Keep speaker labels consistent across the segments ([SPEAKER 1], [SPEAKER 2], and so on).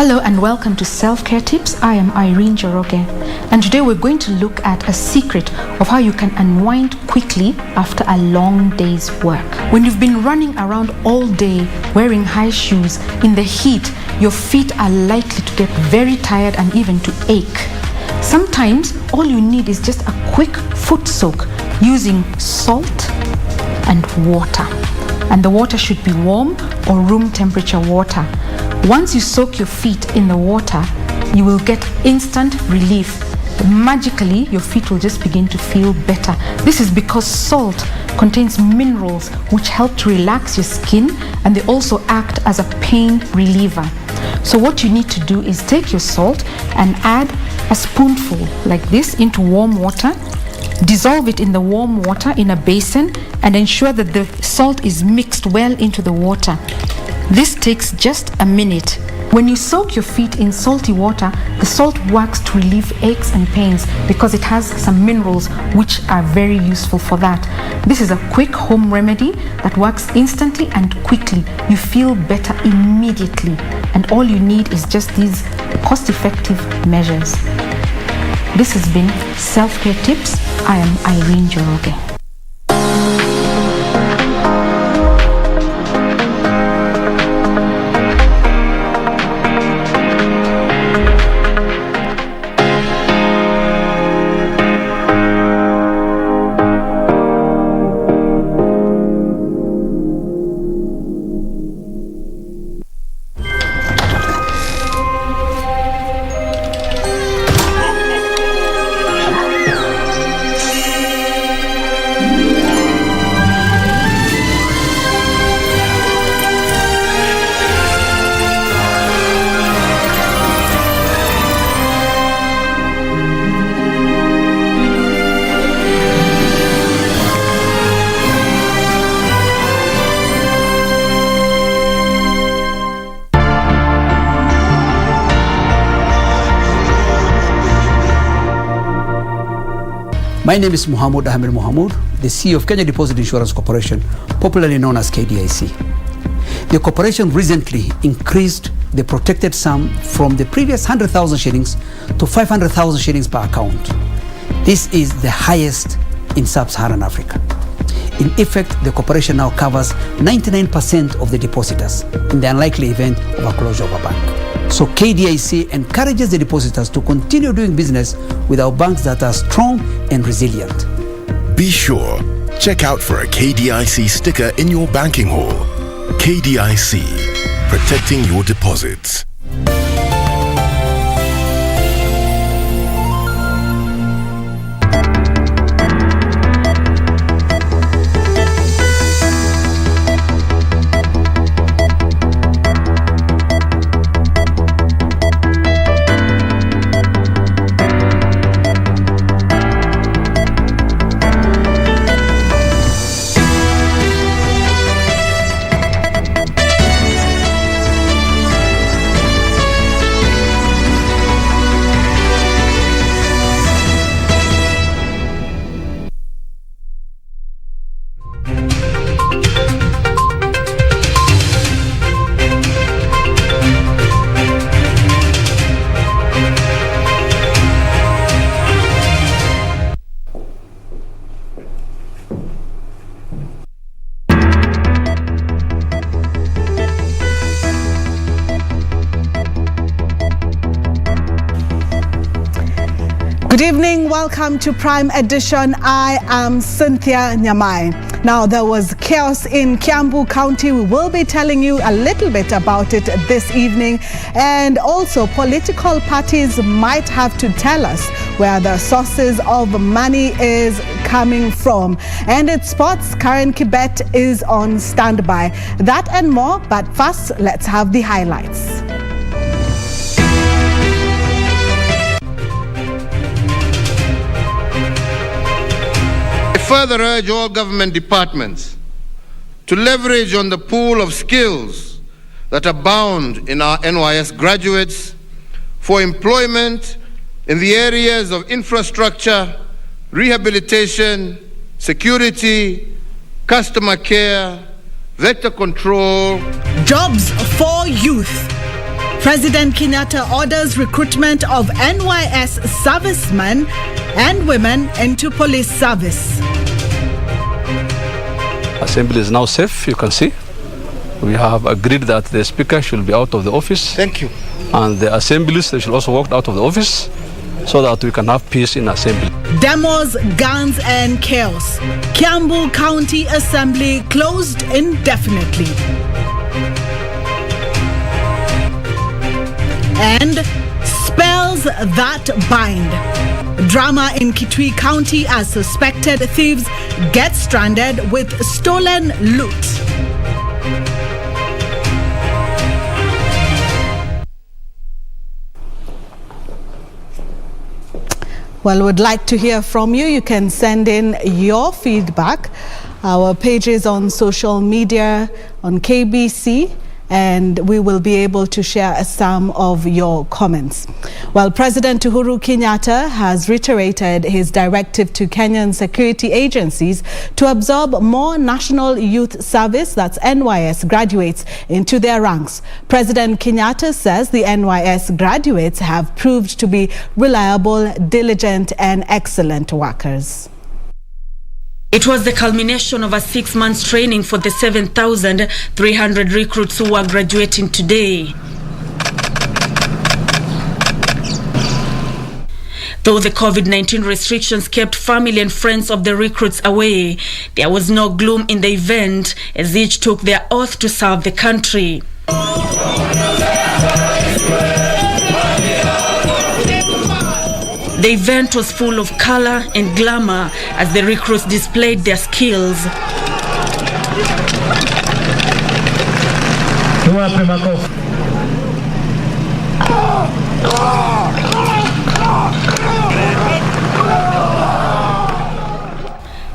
[SPEAKER 1] Hello and welcome to Self-Care Tips. I am Irene Joroge, and today we're going to look at a secret of how you can unwind quickly after a long day's work. When you've been running around all day wearing high shoes in the heat, your feet are likely to get very tired and even to ache. Sometimes all you need is just a quick foot soak using salt and water. And the water should be warm or room temperature water. Once you soak your feet in the water, you will get instant relief. Magically, your feet will just begin to feel better. This is because salt contains minerals which help to relax your skin, and they also act as a pain reliever. So what you need to do is take your salt and add a spoonful like this into warm water. Dissolve it in the warm water in a basin and ensure that the salt is mixed well into the water. This takes just a minute. When you soak your feet in salty water, the salt works to relieve aches and pains because it has some minerals which are very useful for that. This is a quick home remedy that works instantly and quickly. You feel better immediately, and all you need is just these cost-effective measures. This has been Self-Care Tips. I am Irene Joroge.
[SPEAKER 2] My name is Mohammed Ahmed Mohamud, the CEO of Kenya Deposit Insurance Corporation, popularly known as KDIC. The corporation recently increased the protected sum from the previous 100,000 shillings to 500,000 shillings per account. This is the highest in sub-Saharan Africa. In effect, the corporation now covers 99% of the depositors in the unlikely event of a closure of a bank. So KDIC encourages the depositors to continue doing business with our banks that are strong and resilient.
[SPEAKER 3] Be sure, check out for a KDIC sticker in your banking hall. KDIC, protecting your deposits.
[SPEAKER 4] Good evening, welcome to Prime Edition. I am Cynthia Nyamai. Now, there was chaos in Kiambu County. We will be telling you a little bit about it this evening. And also, political parties might have to tell us where the sources of money is coming from. And in sports, Karen Kibet is on standby. That and more, but first, let's have the highlights.
[SPEAKER 5] I further urge all government departments to leverage on the pool of skills that abound in our NYS graduates for employment in the areas of infrastructure, rehabilitation, security, customer care, vector control.
[SPEAKER 4] Jobs for youth. President Kenyatta orders recruitment of NYS servicemen and women into police service.
[SPEAKER 6] Assembly is now safe, you can see. We have agreed that the speaker should be out of the office.
[SPEAKER 5] Thank you.
[SPEAKER 6] And the assemblies, they should also walk out of the office so that we can have peace in assembly.
[SPEAKER 4] Demos, guns and chaos. Kiambu County Assembly closed indefinitely. And spells that bind. Drama in Kitui County as suspected thieves get stranded with stolen loot. Well, we'd like to hear from you. You can send in your feedback. Our pages on social media, on KBC, and we will be able to share some of your comments. Well, President Uhuru Kenyatta has reiterated his directive to Kenyan security agencies to absorb more National Youth Service, that's NYS, graduates into their ranks. President Kenyatta says the NYS graduates have proved to be reliable, diligent and excellent workers.
[SPEAKER 7] It was the culmination of a 6-month training for the 7,300 recruits who are graduating today. Though the COVID-19 restrictions kept family and friends of the recruits away, there was no gloom in the event as each took their oath to serve the country. The event was full of color and glamour as the recruits displayed their skills.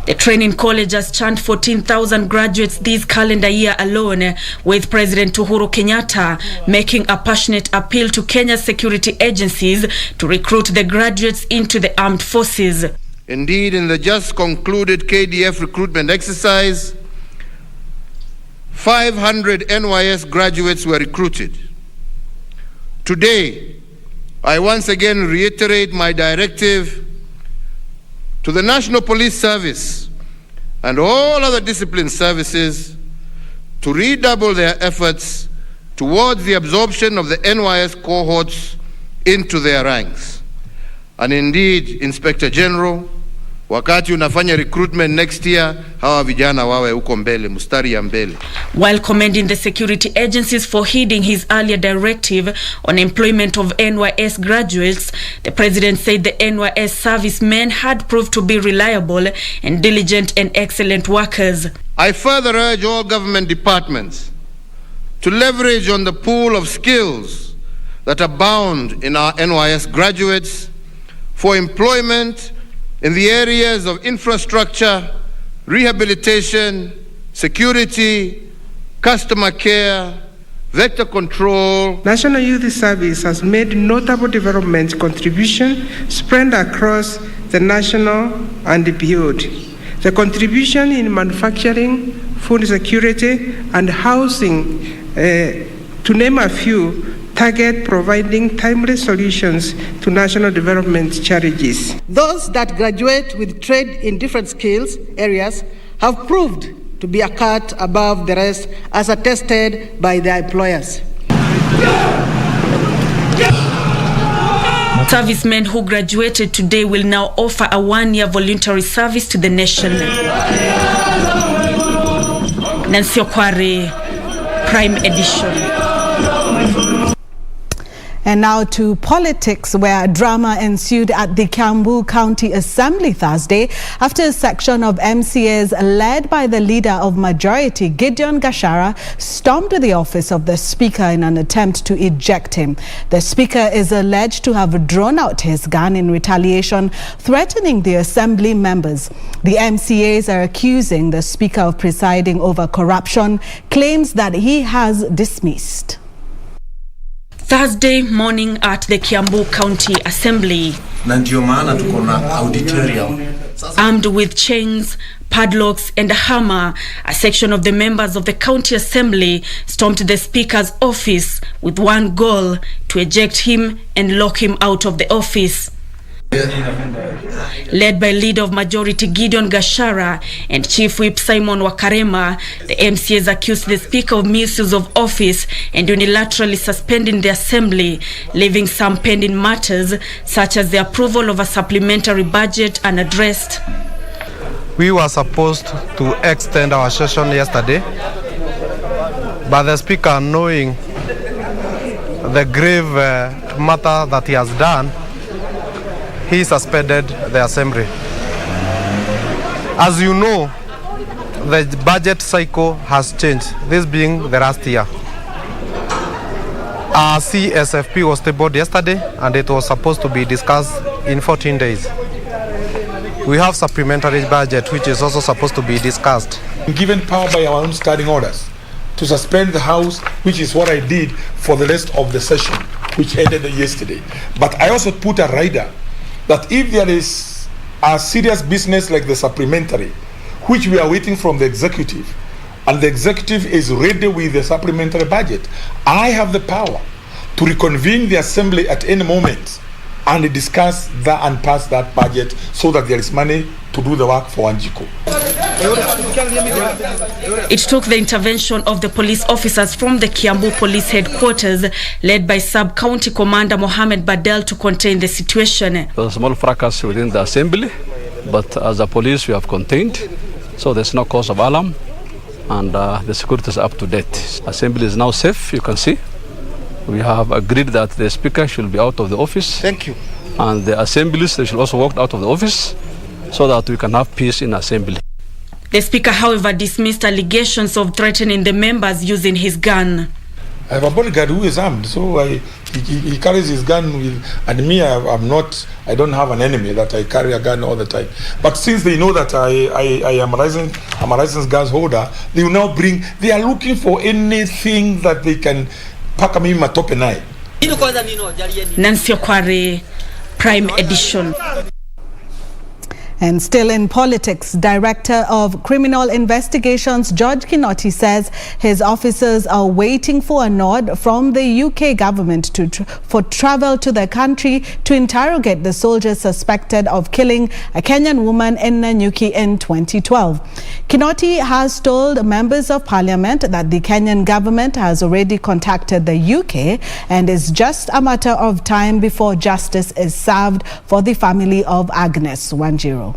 [SPEAKER 7] The training college has churned 14,000 graduates this calendar year alone, with President Uhuru Kenyatta making a passionate appeal to Kenya's security agencies to recruit the graduates into the armed forces.
[SPEAKER 5] Indeed, in the just concluded KDF recruitment exercise, 500 NYS graduates were recruited. Today, I once again reiterate my directive to the National Police Service and all other discipline services to redouble their efforts towards the absorption of the NYS cohorts into their ranks. And indeed, Inspector General, wakati unafanya recruitment next year, hawa vijana wawe uko mbele, mustari ya mbele.
[SPEAKER 7] While commending the security agencies for heeding his earlier directive on employment of NYS graduates, the president said the NYS servicemen had proved to be reliable and diligent and excellent workers.
[SPEAKER 5] I further urge all government departments to leverage on the pool of skills that abound in our NYS graduates for employment in the areas of infrastructure, rehabilitation, security, customer care, vector control.
[SPEAKER 8] National Youth Service has made notable development contribution spread across the national and beyond. The contribution in manufacturing, food security, and housing, to name a few, target providing timely solutions to national development challenges.
[SPEAKER 9] Those that graduate with trade in different skills areas have proved to be a cut above the rest, as attested by their employers.
[SPEAKER 7] Servicemen who graduated today will now offer a 1-year voluntary service to the nation. Nancy Okware, Prime Edition.
[SPEAKER 4] And now to politics, where drama ensued at the Kiambu County Assembly Thursday after a section of MCAs led by the leader of majority, Gideon Gachagua, stormed the office of the Speaker in an attempt to eject him. The Speaker is alleged to have drawn out his gun in retaliation, threatening the Assembly members. The MCAs are accusing the Speaker of presiding over corruption, claims that he has dismissed.
[SPEAKER 7] Thursday morning at the Kiambu County Assembly.
[SPEAKER 10] Na ndio maana tuko na auditorium.
[SPEAKER 7] Armed with chains, padlocks and a hammer, a section of the members of the county assembly stormed the speaker's office with one goal: to eject him and lock him out of the office. Led by Leader of Majority Gideon Gashara and Chief Whip Simon Wakarema, the MCAs accused the Speaker of misuse of office and unilaterally suspending the Assembly, leaving some pending matters such as the approval of a supplementary budget unaddressed.
[SPEAKER 10] We were supposed to extend our session yesterday, but the Speaker, knowing the grave matter that he has done, he suspended the Assembly. As you know, the budget cycle has changed, this being the last year. Our CSFP was tabled yesterday and it was supposed to be discussed in 14 days. We have supplementary budget which is also supposed to be discussed.
[SPEAKER 11] Given power by our own standing orders to suspend the House, which is what I did for the rest of the session, which ended yesterday. But I also put a rider that if there is a serious business like the supplementary, which we are waiting from the executive, and the executive is ready with the supplementary budget, I have the power to reconvene the Assembly at any moment and discuss that and pass that budget so that there is money to do the work for Wanjiru.
[SPEAKER 7] It took the intervention of the police officers from the Kiambu police headquarters, led by Sub-County Commander Mohammed Badel, to contain the situation.
[SPEAKER 6] There was a small fracas within the Assembly, but as a police we have contained, so there's no cause of alarm, and the security is up to date. Assembly is now safe, you can see. We have agreed that the Speaker should be out of the office.
[SPEAKER 11] Thank you.
[SPEAKER 6] And the assemblies, they should also walk out of the office so that we can have peace in Assembly.
[SPEAKER 7] The Speaker, however, dismissed allegations of threatening the members using his gun.
[SPEAKER 11] I have a bodyguard who is armed, so he carries his gun with, and me, I don't have an enemy that I carry a gun all the time. But since they know that I am a licensed gun holder, they will now they are looking for anything that they can pack me in my top and eye.
[SPEAKER 7] Nancy Okware, Prime Edition.
[SPEAKER 4] And still in politics, Director of Criminal Investigations George Kinoti says his officers are waiting for a nod from the UK government for travel to the country to interrogate the soldiers suspected of killing a Kenyan woman in Nanyuki in 2012. Kinoti has told members of parliament that the Kenyan government has already contacted the UK and it's just a matter of time before justice is served for the family of Agnes. Wanjiru.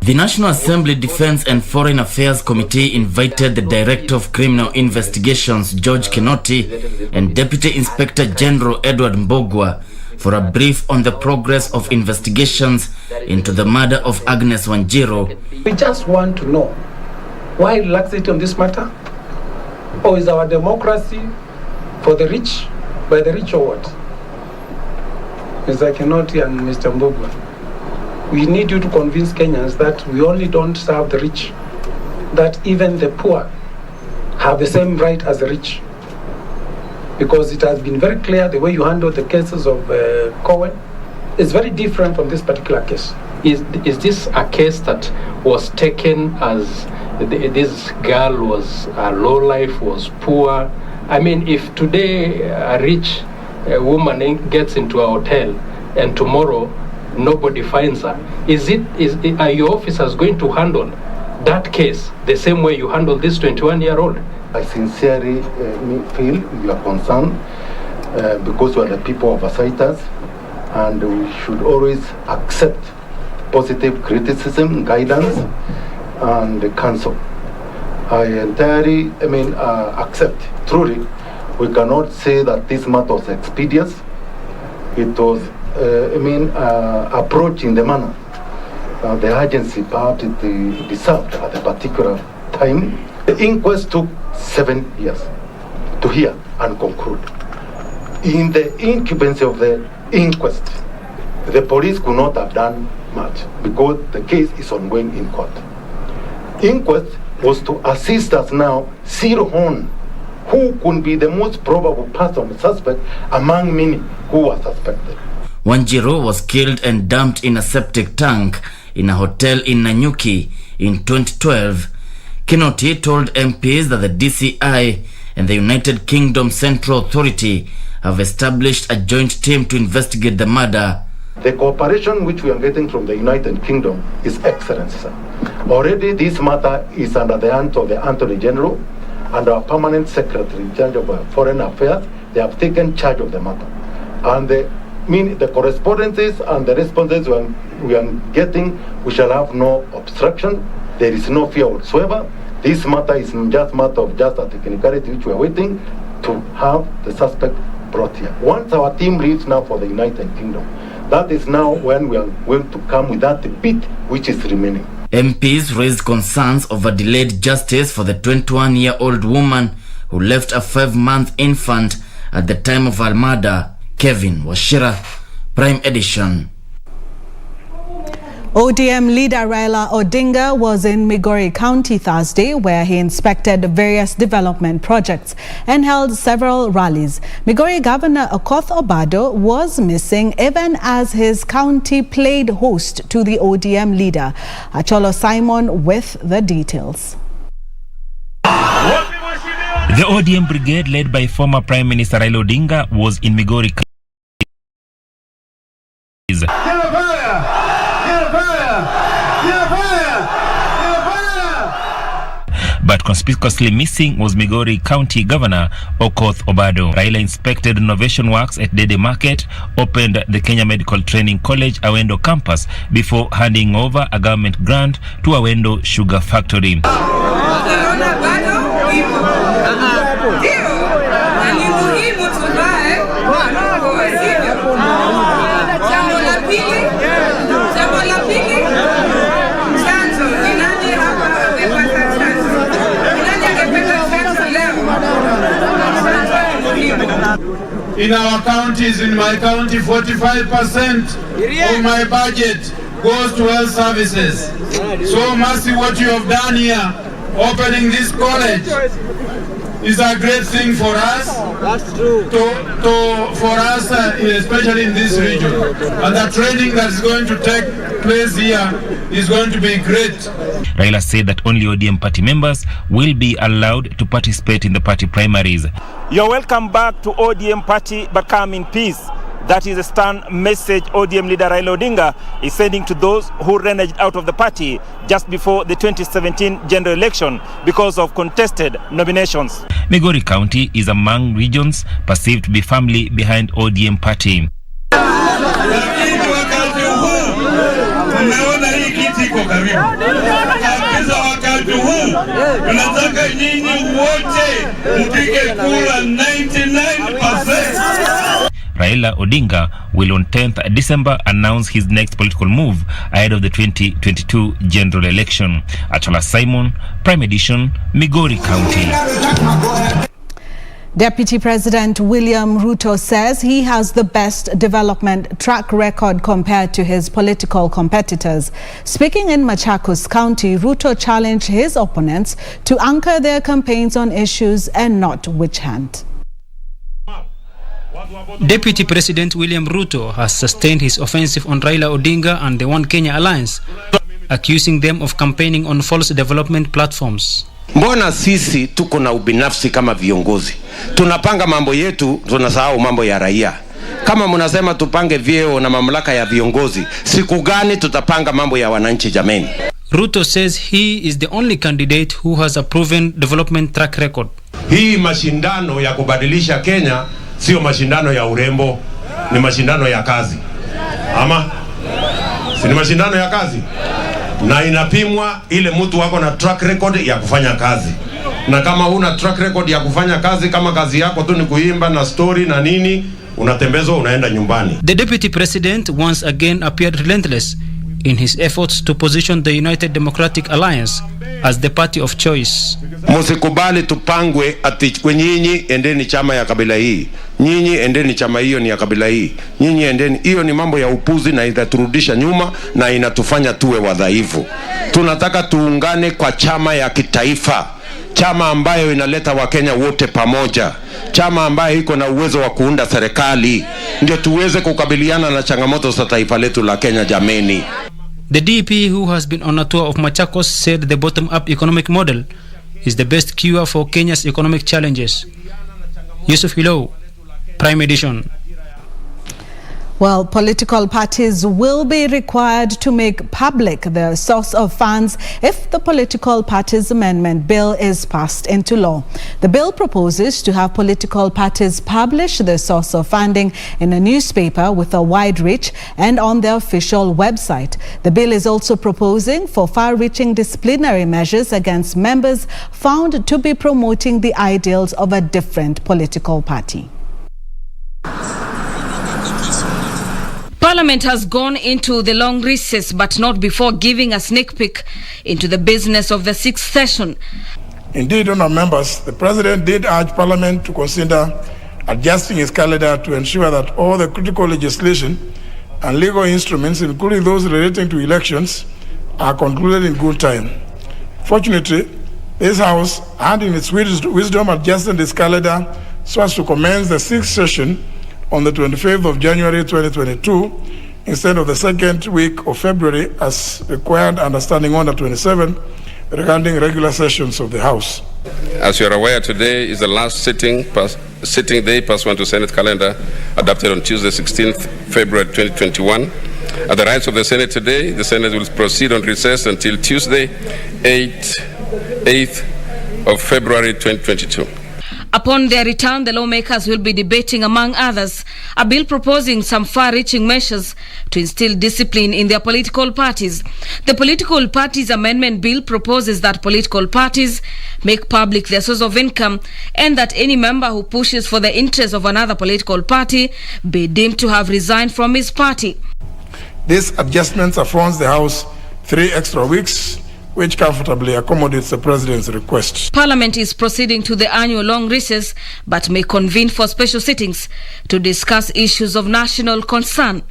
[SPEAKER 12] The National Assembly Defense and Foreign Affairs Committee invited the Director of Criminal Investigations George Kinoti and Deputy Inspector General Edward Mbogwa for a brief on the progress of investigations into the murder of Agnes Wanjiru.
[SPEAKER 13] We just want to know why laxity on this matter? Or is our democracy for the rich, by the rich or what? Mr. Kinoti and Mr. Mbogwa, we need you to convince Kenyans that we only don't serve the rich, that even the poor have the same right as the rich. Because it has been very clear the way you handle the cases of Cohen is very different from this particular case.
[SPEAKER 14] Is this a case that was taken as this girl was a low life, was poor? I mean, if today a rich woman gets into a hotel and tomorrow nobody finds her, are your officers going to handle that case the same way you handle this 21-year-old?
[SPEAKER 15] I sincerely feel your concern because we are the people of oversights, and we should always accept positive criticism, guidance, and counsel. I entirely accept. Truly, we cannot say that this matter was expedient. It was approach in the manner the agency perhaps it deserved at a particular time. The inquest took 7 years to hear and conclude. In the incubancy of the inquest, the police could not have done much because the case is ongoing in court. Inquest was to assist us now zero on who could be the most probable person suspect among many who were suspected.
[SPEAKER 12] Wanjiru was killed and dumped in a septic tank in a hotel in Nanyuki in 2012. Kinoti told MPs that the DCI and the United Kingdom Central Authority have established a joint team to investigate the murder.
[SPEAKER 15] The cooperation which we are getting from the United Kingdom is excellent, sir. Already this matter is under the hand of the Attorney General and our permanent secretary in charge of foreign affairs. They have taken charge of the matter. And the correspondences and the responses we are getting, we shall have no obstruction. There is no fear whatsoever. This matter is just a matter of just a technicality which we are waiting to have the suspect brought here. Once our team leaves now for the United Kingdom, that is now when we are going to come with that bit which is remaining.
[SPEAKER 12] MPs raised concerns over delayed justice for the 21-year-old woman who left a 5-month infant at the time of her murder. Kevin Washira, Prime Edition.
[SPEAKER 4] ODM leader Raila Odinga was in Migori County Thursday, where he inspected various development projects and held several rallies. Migori Governor Okoth Obado was missing, even as his county played host to the ODM leader. Acholo Simon with the details.
[SPEAKER 16] The ODM brigade, led by former Prime Minister Raila Odinga, was in Migori County. But conspicuously missing was Migori County Governor Okoth Obado. Raila inspected renovation works at Dede Market, opened the Kenya Medical Training College Awendo campus before handing over a government grant to Awendo Sugar Factory.
[SPEAKER 17] In our counties, in my county, 45% of my budget goes to health services. So mercy, what you have done here, opening this college, is a great thing for us. That's true. For us, especially in this region. And the training that is going to take place here is going to be great.
[SPEAKER 16] Raila said that only ODM party members will be allowed to participate in the party primaries.
[SPEAKER 18] You're welcome back to ODM party, but come in peace. That is a stern message ODM leader Raila Odinga is sending to those who reneged out of the party just before the 2017 general election because of contested nominations.
[SPEAKER 16] Migori County is among regions perceived to be firmly behind ODM party.
[SPEAKER 17] Tunataka nyinyi wote mpige kura 99%.
[SPEAKER 16] Raila Odinga will on 10th December announce his next political move ahead of the 2022 general election. Acholo Simon, Prime Edition, Migori County.
[SPEAKER 4] Deputy President William Ruto says he has the best development track record compared to his political competitors. Speaking in Machakos County, Ruto challenged his opponents to anchor their campaigns on issues and not witch hunt.
[SPEAKER 19] Deputy President William Ruto has sustained his offensive on Raila Odinga and the One Kenya Alliance, accusing them of campaigning on false development platforms.
[SPEAKER 20] Mbona sisi tuko na ubinafsi kama viongozi? Tunapanga mambo yetu, tunasahau mambo ya raia. Kama mnasema tupange vyeo na mamlaka ya viongozi, siku gani tutapanga mambo ya wananchi jameni?
[SPEAKER 19] Ruto says he is the only candidate who has a proven development track record.
[SPEAKER 21] Hii mashindano ya kubadilisha Kenya sio mashindano ya urembo, ni mashindano ya kazi. Ama si ni mashindano ya kazi? Na inapimwa ile mtu wako na track record ya kufanya kazi. Na kama huna track record ya kufanya kazi, kama kazi yako tu ni kuimba na story na nini, unatembezwa unaenda nyumbani.
[SPEAKER 19] The Deputy President once again appeared relentless in his efforts to position the United Democratic Alliance as the party of choice.
[SPEAKER 21] Musikubali tupangwe ati nyinyi endeni chama ya kabila hii, nyinyi endeni chama hiyo ni ya kabila hii, nyinyi endeni. Hiyo ni mambo ya upuzi na inaturudisha nyuma na inatufanya tuwe wadhaifu. Tunataka tuungane kwa chama ya kitaifa, chama ambayo inaleta Wakenya wote pamoja, chama ambayo iko na uwezo wa kuunda serikali, ndio tuweze kukabiliana na changamoto za taifa letu la Kenya jameni.
[SPEAKER 19] The DP, who has been on a tour of Machakos, said the bottom-up economic model is the best cure for Kenya's economic challenges. Yusuf Hilo, Prime Edition.
[SPEAKER 4] Well, political parties will be required to make public their source of funds if the Political Parties Amendment Bill is passed into law. The bill proposes to have political parties publish their source of funding in a newspaper with a wide reach and on their official website. The bill is also proposing for far-reaching disciplinary measures against members found to be promoting the ideals of a different political party.
[SPEAKER 7] Parliament has gone into the long recess, but not before giving a sneak peek into the business of the sixth session.
[SPEAKER 11] Indeed, honourable members, the President did urge Parliament to consider adjusting its calendar to ensure that all the critical legislation and legal instruments, including those relating to elections, are concluded in good time. Fortunately, this House, and in its wisdom, adjusted its calendar so as to commence the sixth session on the 25th of January 2022 instead of the second week of February as required under Standing Order 27 regarding regular sessions of the House.
[SPEAKER 1] As you are aware, today is the last sitting day pursuant to Senate calendar adopted on Tuesday 16th February 2021. At the rights of the Senate today, the Senate will proceed on recess until Tuesday 8th of February 2022.
[SPEAKER 7] Upon their return, the lawmakers will be debating, among others, a bill proposing some far-reaching measures to instill discipline in their political parties. The Political Parties Amendment Bill proposes that political parties make public their source of income and that any member who pushes for the interests of another political party be deemed to have resigned from his party.
[SPEAKER 11] This adjustment affords the House 3 extra weeks, which comfortably accommodates the President's request.
[SPEAKER 7] Parliament is proceeding to the annual long recess, but may convene for special sittings to discuss issues of national concern.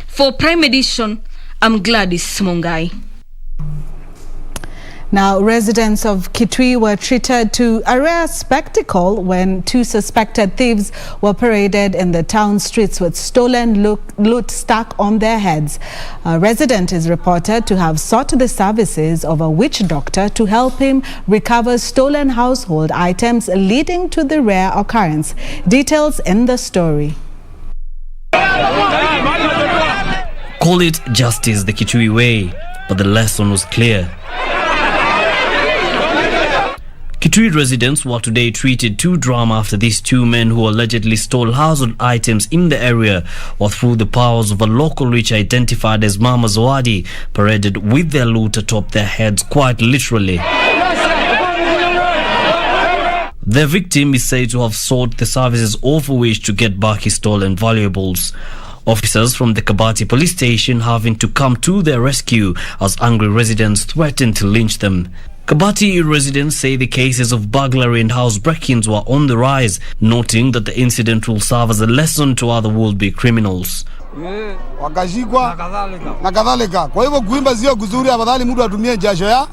[SPEAKER 7] For Prime Edition, I'm Gladys Mungai.
[SPEAKER 4] Now, residents of Kitui were treated to a rare spectacle when 2 suspected thieves were paraded in the town streets with stolen loot stuck on their heads. A resident is reported to have sought the services of a witch doctor to help him recover stolen household items, leading to the rare occurrence. Details in the story.
[SPEAKER 22] Call it justice the Kitui way, but the lesson was clear. Kitui residents were today treated to drama after these 2 men who allegedly stole household items in the area or through the powers of a local witch identified as Mama Zawadi paraded with their loot atop their heads, quite literally. The victim is said to have sought the services of a witch to get back his stolen valuables. Officers from the Kabati police station having to come to their rescue as angry residents threatened to lynch them. Kabati residents say the cases of burglary and house break-ins were on the rise, noting that the incident will serve as a lesson to other would-be criminals.
[SPEAKER 23] Wakashikwa na kadhalika. Kwa hivyo kuimba sio kuzuri, afadhali mtu atumie jasho yake.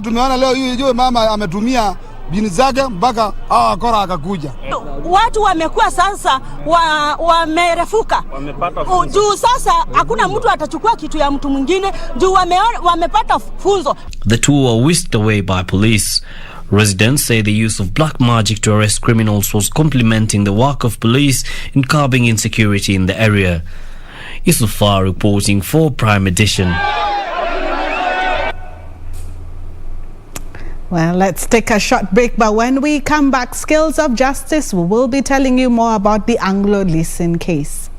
[SPEAKER 23] Tumeona leo hiyo mama ametumia bini zake mpaka hawa wakora akakuja.
[SPEAKER 24] Watu wamekuwa sasa wamerefuka. Juu sasa hakuna mtu atachukua kitu ya mtu mwingine, juu wamepata funzo.
[SPEAKER 22] The 2 were whisked away by police. Residents say the use of black magic to arrest criminals was complementing the work of police in curbing insecurity in the area. Isufar reporting for Prime Edition.
[SPEAKER 4] Well, let's take a short break, but when we come back, Skills of Justice, we will be telling you more about the Anglo Leasing case.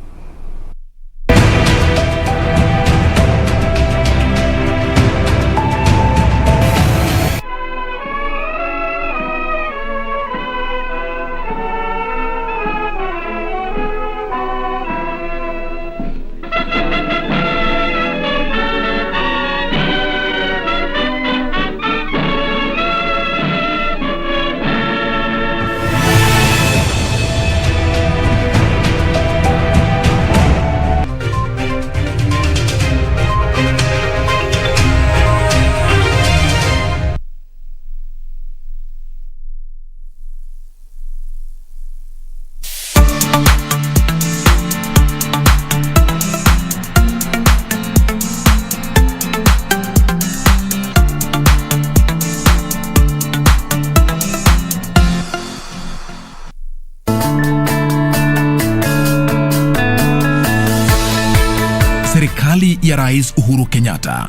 [SPEAKER 2] Serikali ya Rais Uhuru Kenyatta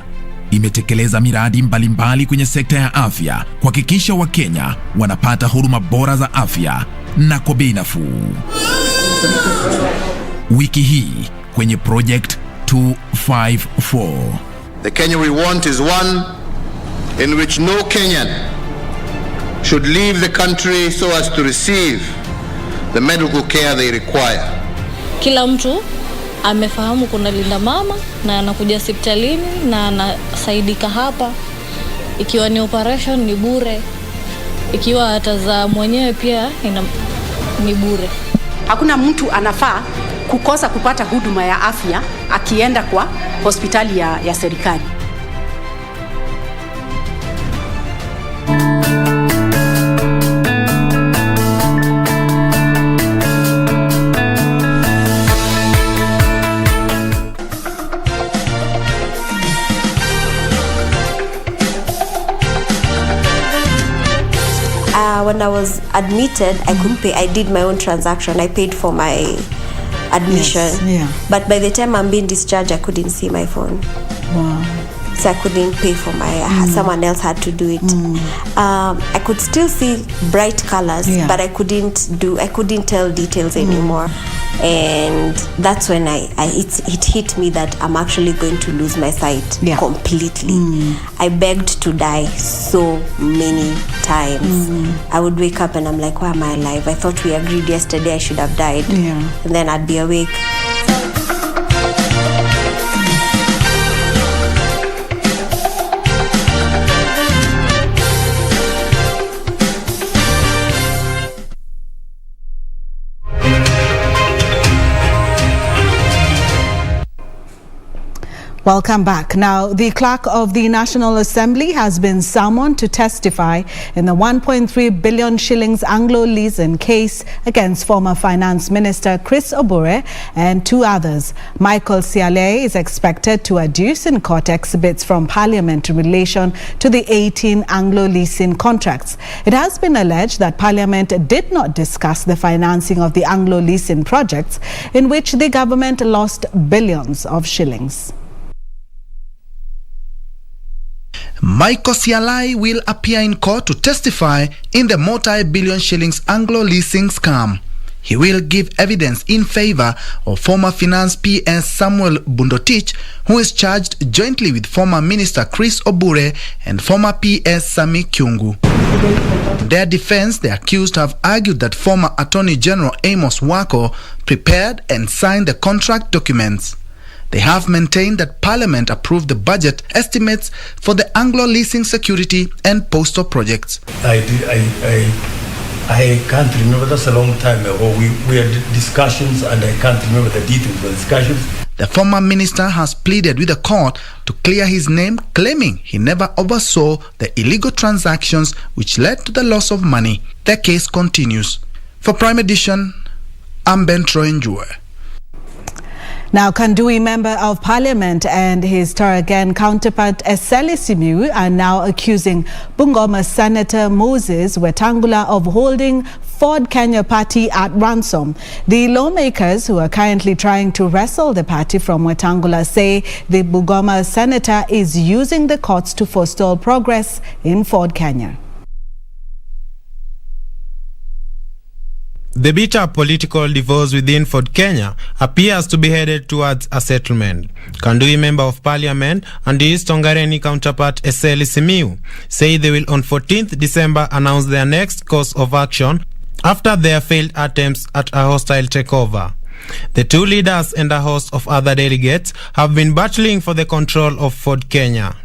[SPEAKER 2] imetekeleza miradi mbalimbali kwenye sekta ya afya kuhakikisha Wakenya wanapata huduma bora za afya na kwa bei nafuu. Wiki hii kwenye Project 254.
[SPEAKER 3] The Kenya we want is one in which no Kenyan should leave the country so as to receive the medical care they require.
[SPEAKER 5] Kila mtu amefahamu kuna linda mama na anakuja hospitalini na anasaidika hapa. Ikiwa ni operation ni bure. Ikiwa atazaa mwenyewe pia ni bure.
[SPEAKER 8] Hakuna mtu anafaa kukosa kupata huduma ya afya akienda kwa hospitali ya serikali.
[SPEAKER 25] When I was admitted, I couldn't pay. I did my own transaction. I paid for my admission.
[SPEAKER 4] Yes, yeah.
[SPEAKER 25] But by the time I'm being discharged, I couldn't see my phone.
[SPEAKER 4] Wow.
[SPEAKER 25] So I couldn't pay for my, someone else had to do it. I could still see bright colors, but I couldn't tell details anymore. And that's when it hit me that I'm actually going to lose my sight completely. I begged to die so many times. I would wake up and I'm like, why am I alive? I thought we agreed yesterday I should have died. And then I'd be awake.
[SPEAKER 4] Welcome back. Now, the clerk of the National Assembly has been summoned to testify in the 1.3 billion shillings Anglo Leasing case against former Finance Minister Chris Obure and two others. Michael Siale is expected to adduce in court exhibits from Parliament in relation to the 18 Anglo Leasing contracts. It has been alleged that Parliament did not discuss the financing of the Anglo Leasing projects, in which the government lost billions of shillings.
[SPEAKER 26] Michael Sialai will appear in court to testify in the multi-billion shillings Anglo Leasing scam. He will give evidence in favor of former Finance PS Samuel Bundotich, who is charged jointly with former Minister Chris Obure and former PS Sami Kyungu. Their defense, the accused have argued that former Attorney General Amos Wako prepared and signed the contract documents. They have maintained that Parliament approved the budget estimates for the Anglo Leasing security and postal projects.
[SPEAKER 27] I can't remember, that's a long time ago. We had discussions and I can't remember the details of the discussions.
[SPEAKER 26] The former minister has pleaded with the court to clear his name, claiming he never oversaw the illegal transactions which led to the loss of money. The case continues. For Prime Edition, I'm Ben Troy-Njue.
[SPEAKER 4] Now, Kandui Member of Parliament and his Turkana counterpart Eseli Simiyu are now accusing Bungoma Senator Moses Wetangula of holding Ford Kenya party at ransom. The lawmakers, who are currently trying to wrestle the party from Wetangula, say the Bungoma senator is using the courts to forestall progress in Ford Kenya.
[SPEAKER 10] The bitter political divorce within Ford Kenya appears to be headed towards a settlement. Kandui Member of Parliament and his Tongareni counterpart Eseli Simiyu say they will on 14th December announce their next course of action after their failed attempts at a hostile takeover. The two leaders and a host of other delegates have been battling for the control of Ford Kenya.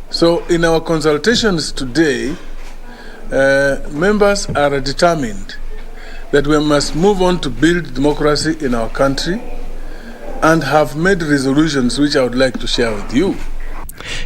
[SPEAKER 28] So in our consultations today, members are determined that we must move on to build democracy in our country and have made resolutions which I would like to share with you.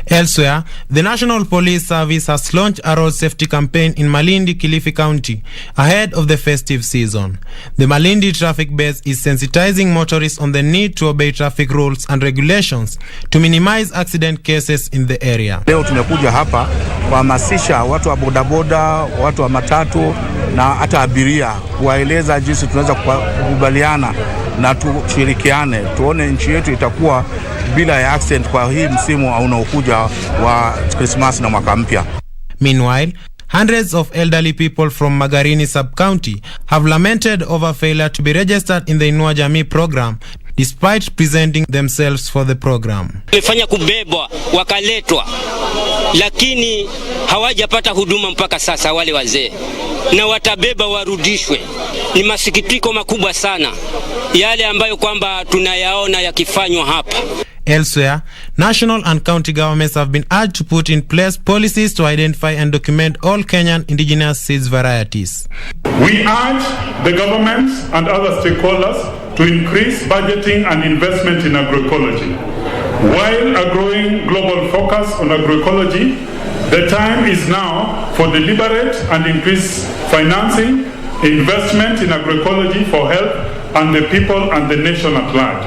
[SPEAKER 10] Elsewhere, the National Police Service has launched a road safety campaign in Malindi, Kilifi County ahead of the festive season. The Malindi traffic base is sensitizing motorists on the need to obey traffic rules and regulations to minimize accident cases in the area.
[SPEAKER 29] Leo tumekuja hapa kuhamasisha watu wa bodaboda, watu wa matatu na hata abiria, kuwaeleza jinsi tunaweza kukubaliana na tushirikiane, tuone nchi yetu itakuwa bila ya accident kwa hii msimu unaokuja wa Christmas na mwaka mpya.
[SPEAKER 6] Meanwhile, hundreds of elderly people from Magarini sub-county have lamented over failure to be registered in the Inua Jamii program despite presenting themselves for the program.
[SPEAKER 9] Wamefanya kubebwa wakaletwa, lakini hawajapata huduma mpaka sasa wale wazee, na watabeba warudishwe. Ni masikitiko makubwa sana yale ambayo kwamba tunayaona yakifanywa hapa.
[SPEAKER 6] Elsewhere, national and county governments have been urged to put in place policies to identify and document all Kenyan indigenous seeds varieties.
[SPEAKER 12] We urge the government and other stakeholders to increase budgeting and investment in agroecology. While a growing global focus on agroecology, the time is now for deliberate and increased financing, investment in agroecology for health and the people and the nation at large.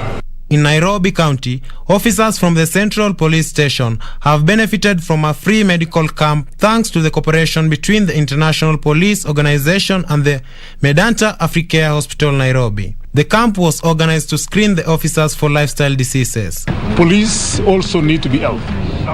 [SPEAKER 6] In Nairobi County, officers from the Central Police Station have benefited from a free medical camp thanks to the cooperation between the International Police Organization and the Medanta Africare Hospital, Nairobi. The camp was organized to screen the officers for lifestyle diseases.
[SPEAKER 13] Police also need to be healthy.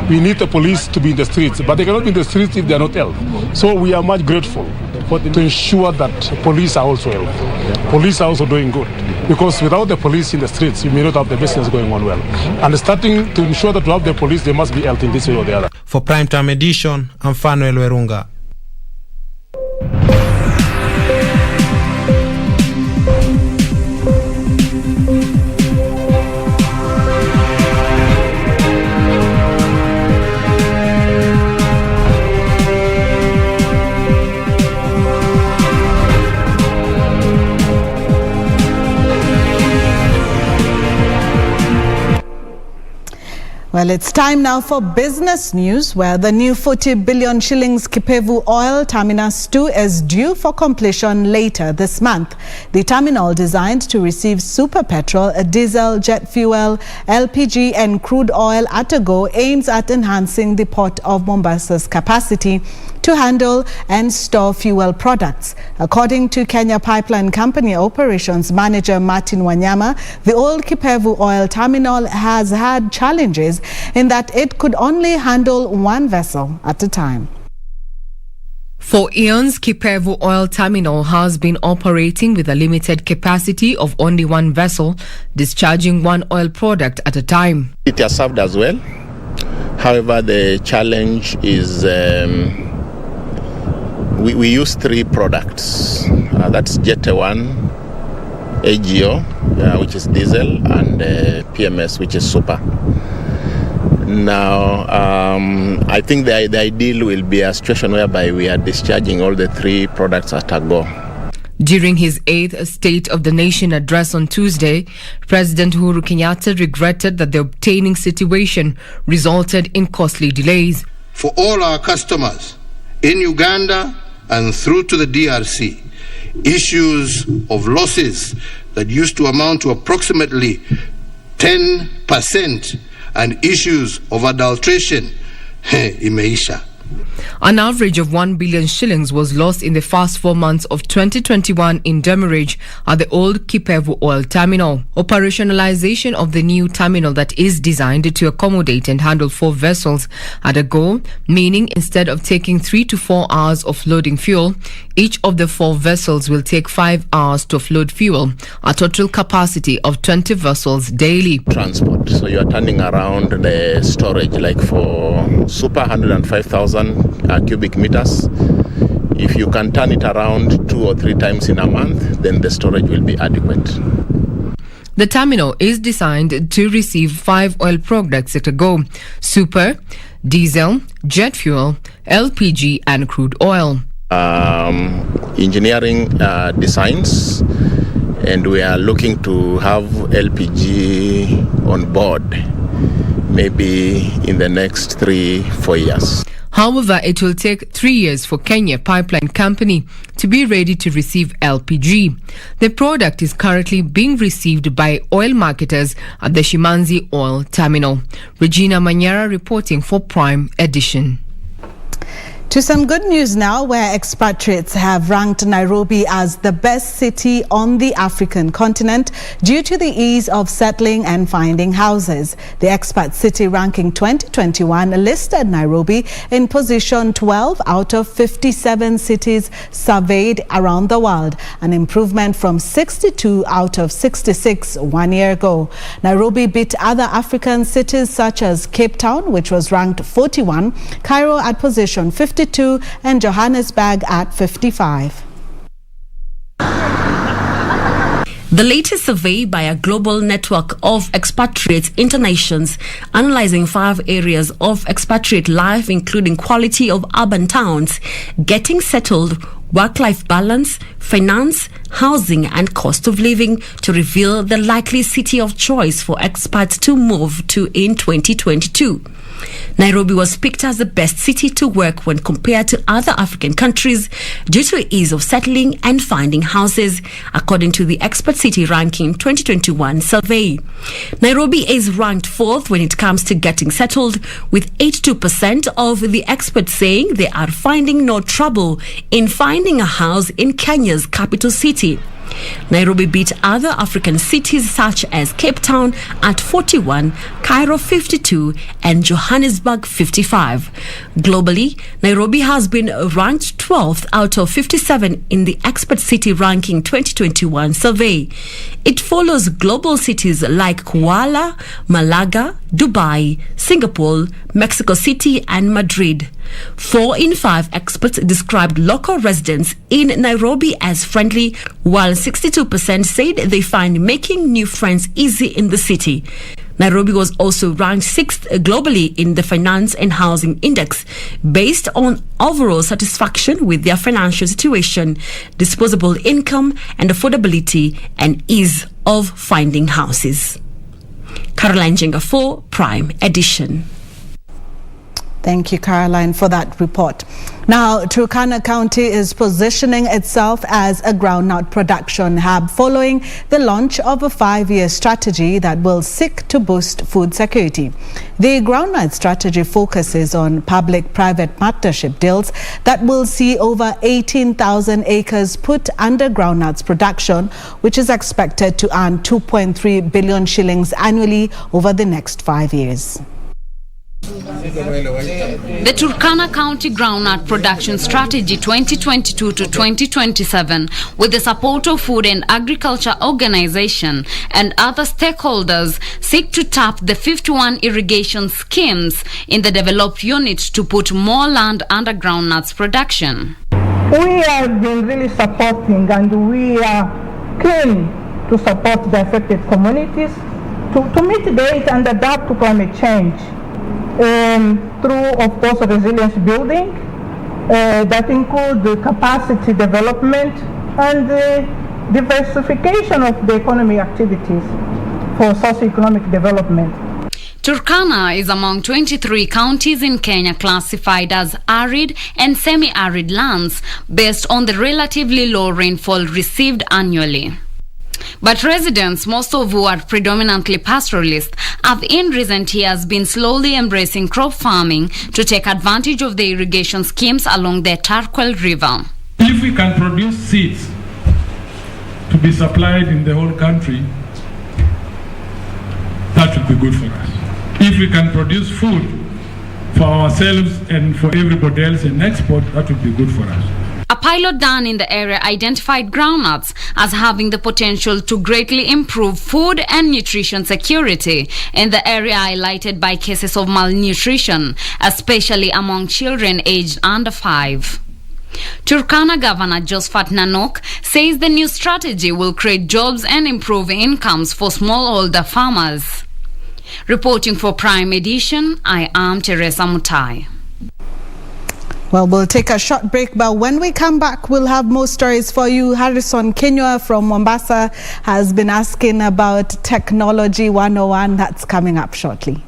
[SPEAKER 13] We need the police to be in the streets, but they cannot be in the streets if they are not healthy. So we are much grateful to ensure that police are also healthy. Police are also doing good, because without the police in the streets, you may not have the business going on well. And starting to ensure that we have the police, they must be healthy in this way or the other.
[SPEAKER 6] For Primetime Edition, I'm Fanuel Werunga.
[SPEAKER 4] Well, it's time now for business news, where the new 40 billion shillings Kipevu Oil Terminus 2 is due for completion later this month. The terminal, designed to receive super petrol, diesel, jet fuel, LPG and crude oil at a go, aims at enhancing the port of Mombasa's capacity to handle and store fuel products. According to Kenya Pipeline Company Operations Manager Martin Wanyama, the old Kipevu Oil Terminal has had challenges in that it could only handle one vessel at a time.
[SPEAKER 14] For eons, Kipevu Oil Terminal has been operating with a limited capacity of only one vessel, discharging one oil product at a time.
[SPEAKER 15] It has served as well. However, the challenge is we use three products. That's Jet 1, AGO, which is diesel, and PMS, which is super. Now, I think the ideal will be a situation whereby we are discharging all the three products at a go.
[SPEAKER 14] During his 8th State of the Nation address on Tuesday, President Uhuru Kenyatta regretted that the obtaining situation resulted in costly delays.
[SPEAKER 3] For all our customers in Uganda and through to the DRC, issues of losses that used to amount to approximately 10% and issues of adulteration, imeisha.
[SPEAKER 14] An average of 1 billion shillings was lost in the first 4 months of 2021 in demurrage at the old Kipevu Oil Terminal. Operationalization of the new terminal that is designed to accommodate and handle 4 vessels at a go, meaning instead of taking 3 to 4 hours of loading fuel, each of the 4 vessels will take 5 hours to offload fuel, a total capacity of 20 vessels daily.
[SPEAKER 15] Transport, so you are turning around the storage, like for super 105,000 cubic meters. If you can turn it around 2 or 3 times in a month, then the storage will be adequate.
[SPEAKER 14] The terminal is designed to receive 5 oil products at a go: super, diesel, jet fuel, LPG and crude oil.
[SPEAKER 15] Engineering designs, and we are looking to have LPG on board maybe in the next 3-4 years.
[SPEAKER 14] However, it will take 3 years for Kenya Pipeline Company to be ready to receive LPG. The product is currently being received by oil marketers at the Shimanzi Oil Terminal. Regina Manyara reporting for Prime Edition.
[SPEAKER 4] To some good news now, where expatriates have ranked Nairobi as the best city on the African continent due to the ease of settling and finding houses. The Expat City Ranking 2021 listed Nairobi in position 12 out of 57 cities surveyed around the world, an improvement from 62 out of 66 1 year ago. Nairobi beat other African cities such as Cape Town, which was ranked 41, Cairo at position 52, and Johannesburg at 55.
[SPEAKER 1] The latest survey by a global network of expatriates internations analyzing 5 areas of expatriate life, including quality of urban towns, getting settled, work-life balance, finance, housing and cost of living, to reveal the likely city of choice for expats to move to in 2022. Nairobi was picked as the best city to work when compared to other African countries due to ease of settling and finding houses, according to the Expat City Ranking 2021 survey. Nairobi is ranked 4th when it comes to getting settled, with 82% of the experts saying they are finding no trouble in finding a house in Kenya's capital city. Nairobi beat other African cities such as Cape Town at 41, Cairo 52, and Johannesburg 55. Globally, Nairobi has been ranked 12th out of 57 in the Expat City Ranking 2021 survey. It follows global cities like Kuala, Malaga, Dubai, Singapore, Mexico City, and Madrid. 4 in 5 experts described local residents in Nairobi as friendly, while 62% said they find making new friends easy in the city. Nairobi was also ranked 6th globally in the Finance and Housing Index, based on overall satisfaction with their financial situation, disposable income, and affordability and ease of finding houses. Caroline Jenga for Prime Edition.
[SPEAKER 4] Thank you, Caroline, for that report. Now, Turkana County is positioning itself as a groundnut production hub following the launch of a 5-year strategy that will seek to boost food security. The groundnut strategy focuses on public-private partnership deals that will see over 18,000 acres put under groundnuts production, which is expected to earn 2.3 billion shillings annually over the next 5 years.
[SPEAKER 7] The Turkana County Groundnut Production Strategy 2022 to 2027, with the support of Food and Agriculture Organization and other stakeholders, seek to tap the 51 irrigation schemes in the developed unit to put more land under groundnuts production.
[SPEAKER 11] We have been really supporting, and we are keen to support the affected communities to mitigate and adapt to climate change. Through, of course, resilience building that includes the capacity development and the diversification of the economy activities for socio-economic development.
[SPEAKER 7] Turkana is among 23 counties in Kenya classified as arid and semi-arid lands based on the relatively low rainfall received annually. But residents, most of who are predominantly pastoralists, have in recent years been slowly embracing crop farming to take advantage of the irrigation schemes along the Turkana River.
[SPEAKER 12] If we can produce seeds to be supplied in the whole country, that would be good for us. If we can produce food for ourselves and for everybody else and export, that would be good for us.
[SPEAKER 7] A pilot done in the area identified groundnuts as having the potential to greatly improve food and nutrition security in the area, highlighted by cases of malnutrition, especially among children aged under 5. Turkana Governor Josephat Nanok says the new strategy will create jobs and improve incomes for smallholder farmers. Reporting for Prime Edition, I am Teresa Mutai.
[SPEAKER 4] Well, we'll take a short break, but when we come back, we'll have more stories for you. Harrison Kenywa from Mombasa has been asking about Technology 101. That's coming up shortly.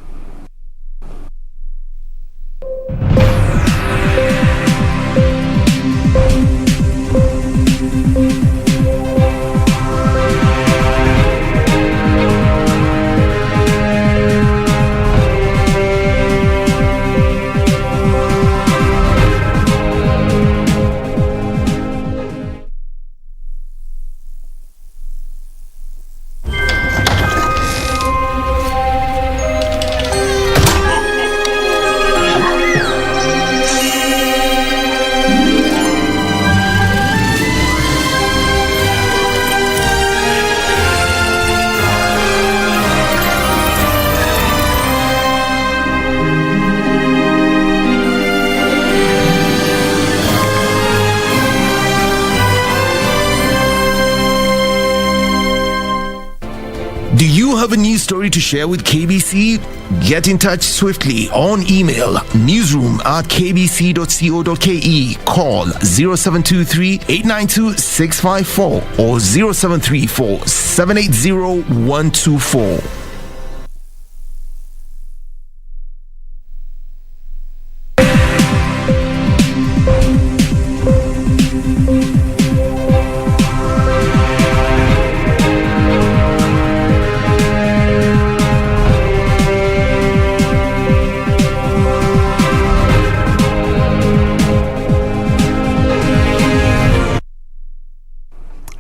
[SPEAKER 16] Do you have a news story to share with KBC? Get in touch swiftly on email newsroom@kbc.co.ke, call 0723 892 654 or 0734 780 124.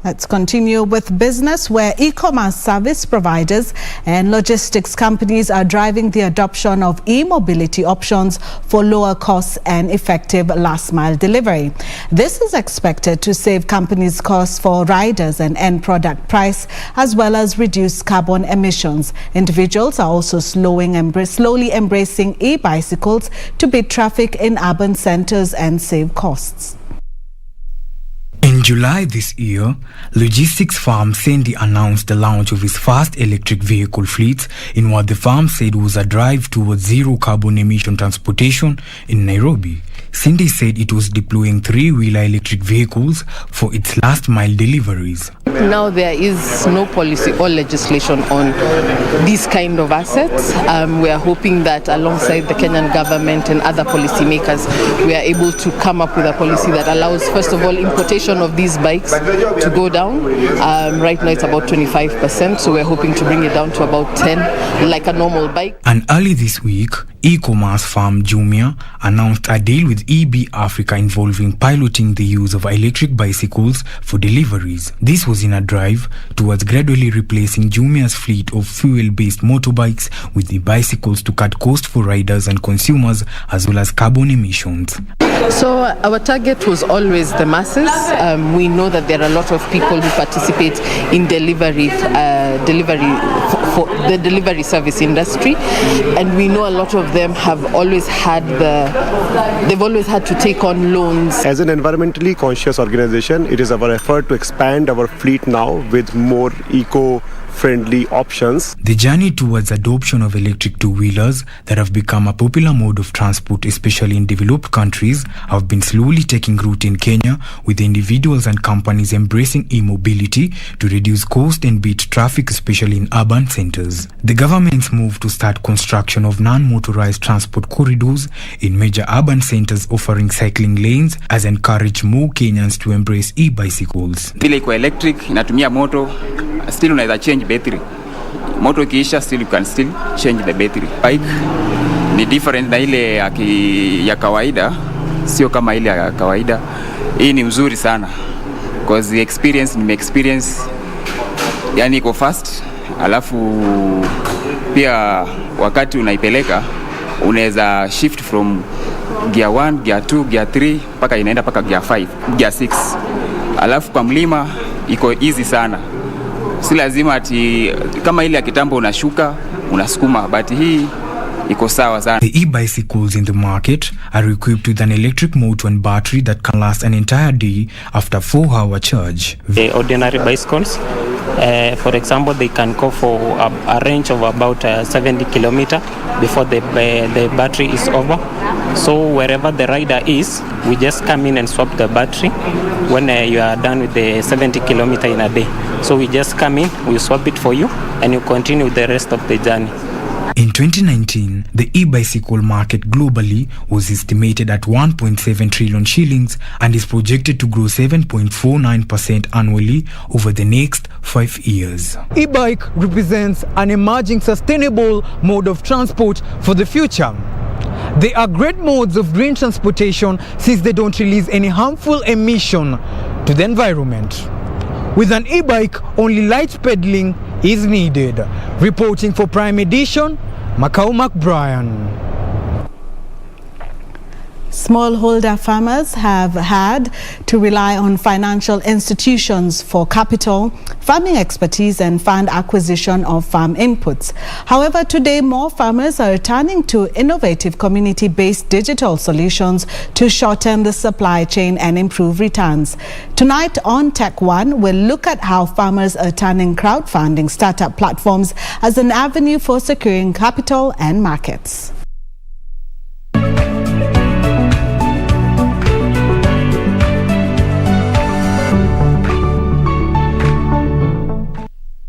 [SPEAKER 4] Let's continue with business, where e-commerce service providers and logistics companies are driving the adoption of e-mobility options for lower costs and effective last-mile delivery. This is expected to save companies costs for riders and end product price, as well as reduce carbon emissions. Individuals are also slowly embracing e-bicycles to beat traffic in urban centers and save costs.
[SPEAKER 17] In July this year, logistics firm Cynthia announced the launch of its first electric vehicle fleet in what the firm said was a drive towards zero carbon emission transportation in Nairobi. Cynthia said it was deploying three-wheeler electric vehicles for its last-mile deliveries.
[SPEAKER 18] Now there is no policy or legislation on these kind of assets. We are hoping that alongside the Kenyan government and other policymakers, we are able to come up with a policy that allows, first of all, importation of these bikes to go down. Right now it's about 25%, so we're hoping to bring it down to about 10, like a normal bike.
[SPEAKER 17] And early this week, e-commerce firm Jumia announced a deal with EB Africa involving piloting the use of electric bicycles for deliveries. This was in a drive towards gradually replacing Jumia's fleet of fuel-based motorbikes with the bicycles to cut cost for riders and consumers, as well as carbon emissions.
[SPEAKER 18] So our target was always the masses. We know that there are a lot of people who participate in delivery for the delivery service industry, and we know a lot of them have always had to take on loans.
[SPEAKER 19] As an environmentally conscious organization, it is our effort to expand our fleet now with more eco-friendly options.
[SPEAKER 17] The journey towards adoption of electric two-wheelers that have become a popular mode of transport, especially in developed countries, have been slowly taking root in Kenya, with individuals and companies embracing e-mobility to reduce cost and beat traffic, especially in urban centers. The government's move to start construction of non-motorized transport corridors in major urban centers offering cycling lanes has encouraged more Kenyans to embrace e-bicycles.
[SPEAKER 20] Vile iko electric inatumia moto, still unaweza change battery. Moto ikiisha, still you can still change the battery. Bike ni different na ile ya kawaida, sio kama ile ya kawaida. Hii ni mzuri sana because the experience yani iko fast, alafu pia wakati unaipeleka unaweza shift from gear 1, gear 2, gear 3 mpaka inaenda mpaka gear 5, gear 6. Alafu kwa mlima iko easy sana. Si lazima ati kama ile ya kitambo unashuka, unasukuma, but hii iko sawa sana.
[SPEAKER 17] The e-bicycles in the market are equipped with an electric motor and battery that can last an entire day after 4-hour charge.
[SPEAKER 21] The ordinary bicycles, for example, they can go for a range of about 70 kilometers before the battery is over. So wherever the rider is, we just come in and swap the battery when you are done with the 70 kilometers in a day. So we just come in, we swap it for you, and you continue the rest of the journey.
[SPEAKER 17] In 2019, the e-bicycle market globally was estimated at 1.7 trillion shillings and is projected to grow 7.49% annually over the next 5 years.
[SPEAKER 22] E-bike represents an emerging sustainable mode of transport for the future. They are great modes of green transportation since they don't release any harmful emission to the environment. With an e-bike, only light pedaling is needed. Reporting for Prime Edition, Macau McBrien.
[SPEAKER 4] Smallholder farmers have had to rely on financial institutions for capital, farming expertise and fund acquisition of farm inputs. However, today more farmers are turning to innovative community-based digital solutions to shorten the supply chain and improve returns. Tonight on Tech One, we'll look at how farmers are turning crowdfunding startup platforms as an avenue for securing capital and markets.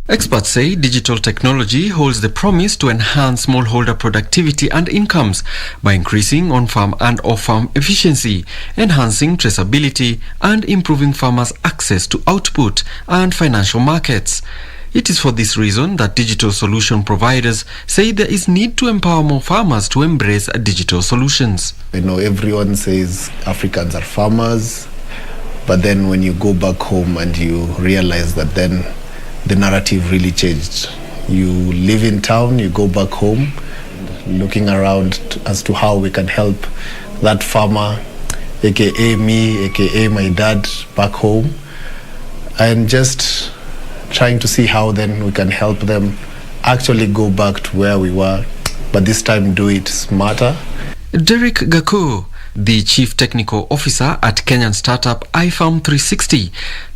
[SPEAKER 2] Experts say digital technology holds the promise to enhance smallholder productivity and incomes by increasing on-farm and off-farm efficiency, enhancing traceability, and improving farmers' access to output and financial markets. It is for this reason that digital solution providers say there is need to empower more farmers to embrace digital solutions.
[SPEAKER 5] You know, everyone says Africans are farmers, but then when you go back home and you realize that then the narrative really changed. You live in town, you go back home, looking around as to how we can help that farmer, aka me, aka my dad back home, and just trying to see how then we can help them actually go back to where we were, but this time do it smarter.
[SPEAKER 2] Derek Gaku, the Chief Technical Officer at Kenyan startup iFarm 360,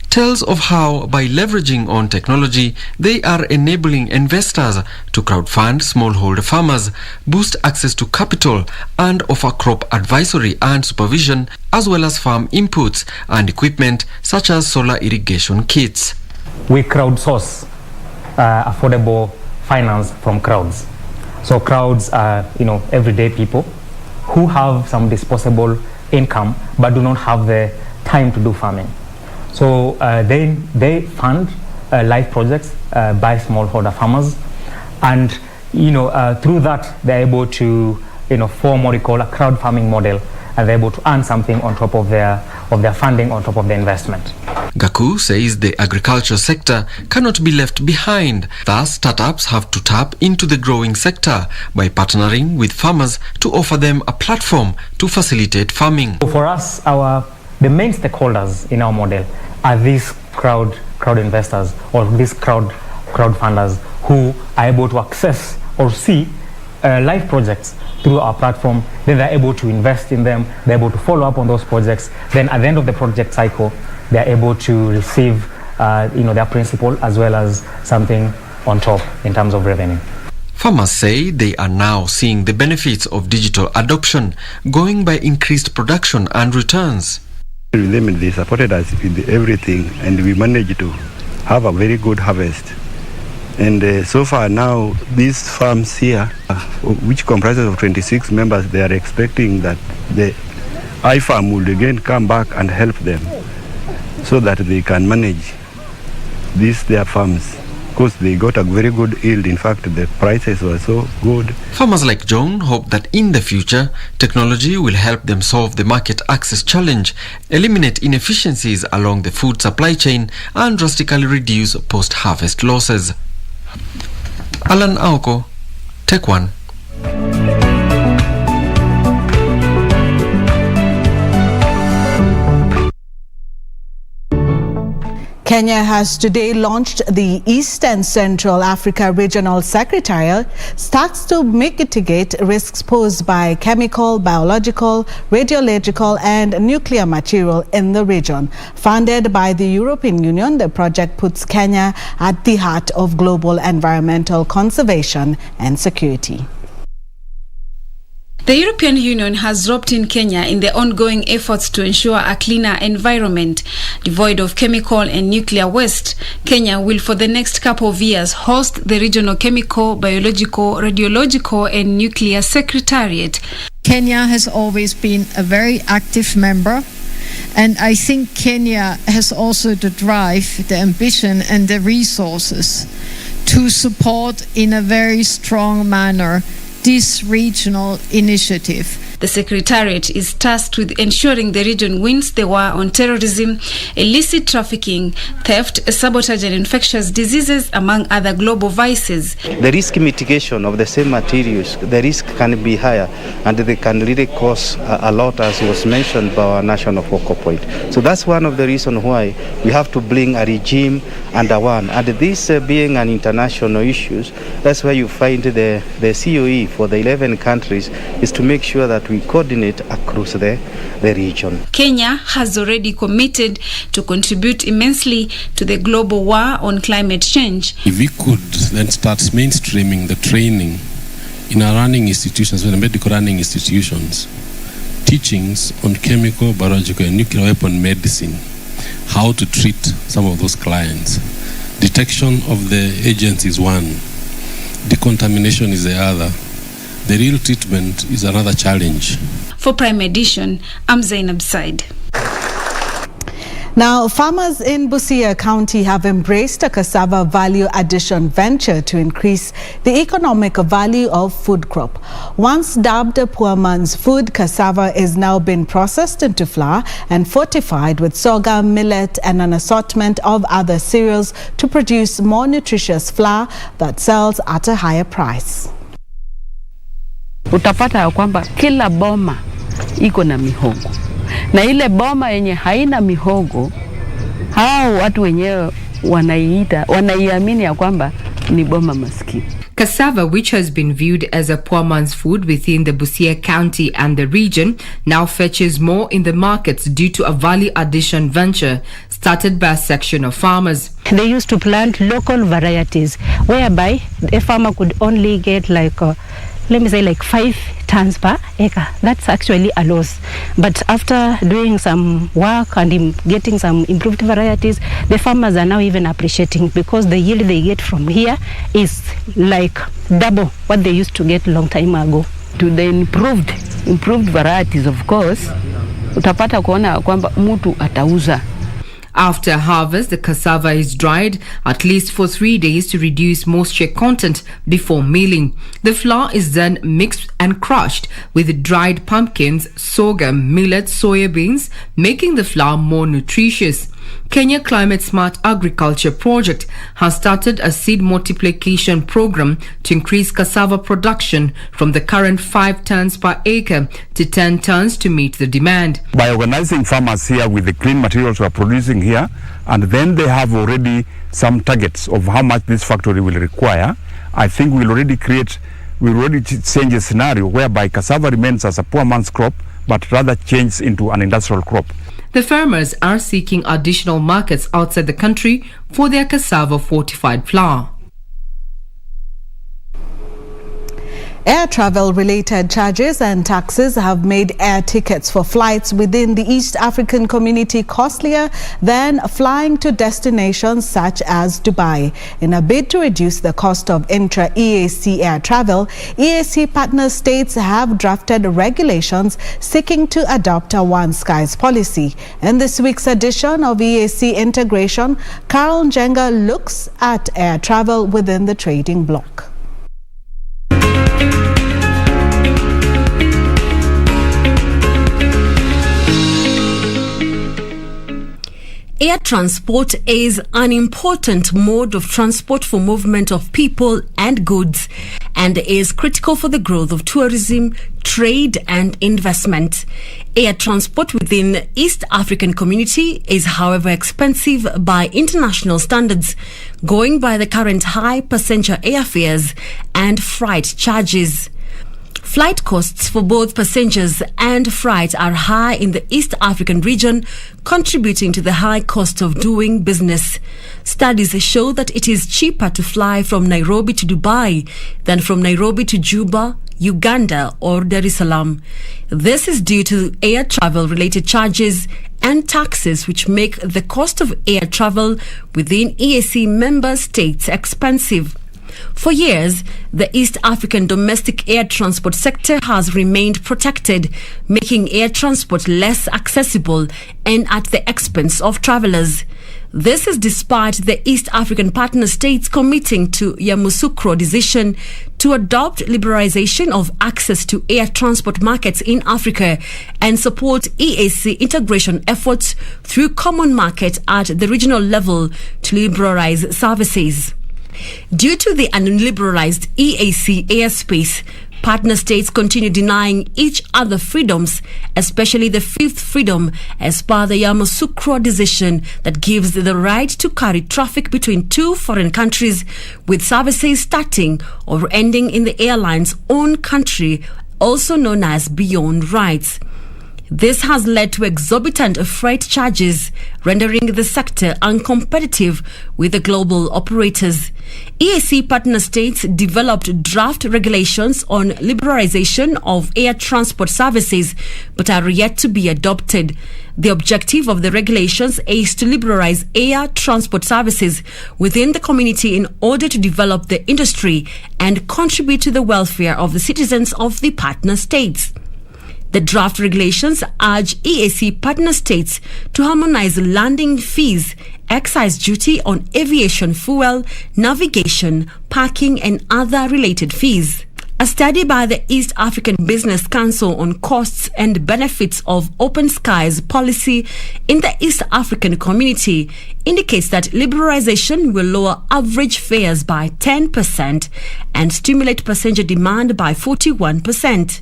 [SPEAKER 2] tells of how, by leveraging on technology, they are enabling investors to crowdfund smallholder farmers, boost access to capital, and offer crop advisory and supervision, as well as farm inputs and equipment such as solar irrigation kits.
[SPEAKER 8] We crowdsource affordable finance from crowds. So crowds are, everyday people who have some disposable income but do not have the time to do farming. So they fund live projects by smallholder farmers, and through that they're able to form what we call a crowd farming model, and they're able to earn something on top of their funding, on top of the investment.
[SPEAKER 2] Gaku says the agriculture sector cannot be left behind. Thus, startups have to tap into the growing sector by partnering with farmers to offer them a platform to facilitate farming.
[SPEAKER 8] So for us, the main stakeholders in our model are these crowd investors or these crowd funders who are able to access or see live projects through our platform. Then they're able to invest in them, they're able to follow up on those projects. Then at the end of the project cycle, they're able to receive their principal as well as something on top in terms of revenue.
[SPEAKER 2] Farmers say they are now seeing the benefits of digital adoption, going by increased production and returns.
[SPEAKER 23] With them, they supported us with everything, and we managed to have a very good harvest. And so far now, these farms here, which comprises of 26 members, they are expecting that the iFarm will again come back and help them so that they can manage their farms, because they got a very good yield. In fact, the prices were so good.
[SPEAKER 2] Farmers like John hope that in the future, technology will help them solve the market access challenge, eliminate inefficiencies along the food supply chain, and drastically reduce post-harvest losses. Alan Aoko, Tech One.
[SPEAKER 4] Kenya has today launched the East and Central Africa Regional Secretariat, tasked to mitigate risks posed by chemical, biological, radiological and nuclear material in the region. Funded by the European Union, the project puts Kenya at the heart of global environmental conservation and security.
[SPEAKER 24] The European Union has roped in Kenya in the ongoing efforts to ensure a cleaner environment devoid of chemical and nuclear waste. Kenya will for the next couple of years host the Regional Chemical, Biological, Radiological and Nuclear Secretariat.
[SPEAKER 25] Kenya has always been a very active member, and I think Kenya has also the drive, the ambition and the resources to support in a very strong manner this regional initiative.
[SPEAKER 24] The secretariat is tasked with ensuring the region wins the war on terrorism, illicit trafficking, theft, sabotage and infectious diseases, among other global vices.
[SPEAKER 3] The risk mitigation of the same materials, the risk can be higher and they can really cause a lot, as was mentioned by our national focal point. So that's one of the reasons why we have to bring a regime under one. And this being an international issue, that's why you find the COE for the 11 countries is to make sure that we coordinate across the region.
[SPEAKER 24] Kenya has already committed to contribute immensely to the global war on climate change.
[SPEAKER 6] If we could then start mainstreaming the training in our running institutions, in the medical running institutions, teachings on chemical, biological and nuclear weapon medicine, how to treat some of those clients. Detection of the agents is one, decontamination is the other. The real treatment is another challenge.
[SPEAKER 24] For Prime Edition, I'm Zainab Said.
[SPEAKER 4] Now, farmers in Busia County have embraced a cassava value addition venture to increase the economic value of food crop. Once dubbed a poor man's food, cassava is now being processed into flour and fortified with sorghum, millet and an assortment of other cereals to produce more nutritious flour that sells at a higher price.
[SPEAKER 9] Utapata ya kwamba kila boma iko na mihogo. Na ile boma yenye haina mihogo, hao watu wenyewe wanaiamini ya kwamba ni boma maskini.
[SPEAKER 14] Cassava, which has been viewed as a poor man's food within the Busia County and the region, now fetches more in the markets due to a value addition venture started by a section of farmers.
[SPEAKER 10] They used to plant local varieties, whereby a farmer could only get like 5 tons per acre. That's actually a loss. But after doing some work and getting some improved varieties, the farmers are now even appreciating, because the yield they get from here is like double what they used to get a long time ago.
[SPEAKER 9] To the improved varieties, of course, utapata kuona kwamba mtu atauza.
[SPEAKER 14] After harvest, the cassava is dried at least for 3 days to reduce moisture content before milling. The flour is then mixed and crushed with dried pumpkins, sorghum, millet, soya beans, making the flour more nutritious. Kenya Climate Smart Agriculture Project has started a seed multiplication program to increase cassava production from the current 5 tons per acre to 10 tons to meet the demand.
[SPEAKER 13] By organizing farmers here with the clean materials we are producing here, and then they have already some targets of how much this factory will require, I think we'll already change a scenario whereby cassava remains as a poor man's crop, but rather changes into an industrial crop.
[SPEAKER 14] The farmers are seeking additional markets outside the country for their cassava fortified flour.
[SPEAKER 4] Air travel related charges and taxes have made air tickets for flights within the East African community costlier than flying to destinations such as Dubai. In a bid to reduce the cost of intra-EAC air travel, EAC partner states have drafted regulations seeking to adopt a One Skies policy. In this week's edition of EAC Integration, Carol Njenga looks at air travel within the trading bloc.
[SPEAKER 1] Air transport is an important mode of transport for movement of people and goods, and is critical for the growth of tourism, trade and investment. Air transport within East African community is, however, expensive by international standards, going by the current high passenger airfares and freight charges. Flight costs for both passengers and freight are high in the East African region, contributing to the high cost of doing business. Studies show that it is cheaper to fly from Nairobi to Dubai than from Nairobi to Juba, Uganda or Dar es Salaam. This is due to air travel related charges and taxes, which make the cost of air travel within EAC member states expensive. For years, the East African domestic air transport sector has remained protected, making air transport less accessible and at the expense of travelers. This is despite the East African partner states committing to Yamoussoukro decision to adopt liberalization of access to air transport markets in Africa and support EAC integration efforts through common market at the regional level to liberalize services. Due to the unliberalized EAC airspace, partner states continue denying each other freedoms, especially the fifth freedom as per the Yamoussoukro decision that gives the right to carry traffic between two foreign countries with services starting or ending in the airline's own country, also known as beyond rights. This has led to exorbitant freight charges, rendering the sector uncompetitive with the global operators. EAC partner states developed draft regulations on liberalization of air transport services, but are yet to be adopted. The objective of the regulations is to liberalize air transport services within the community in order to develop the industry and contribute to the welfare of the citizens of the partner states. The draft regulations urge EAC partner states to harmonize landing fees, excise duty on aviation fuel, navigation, parking, and other related fees. A study by the East African Business Council on costs and benefits of open skies policy in the East African community indicates that liberalization will lower average fares by 10% and stimulate passenger demand by 41%.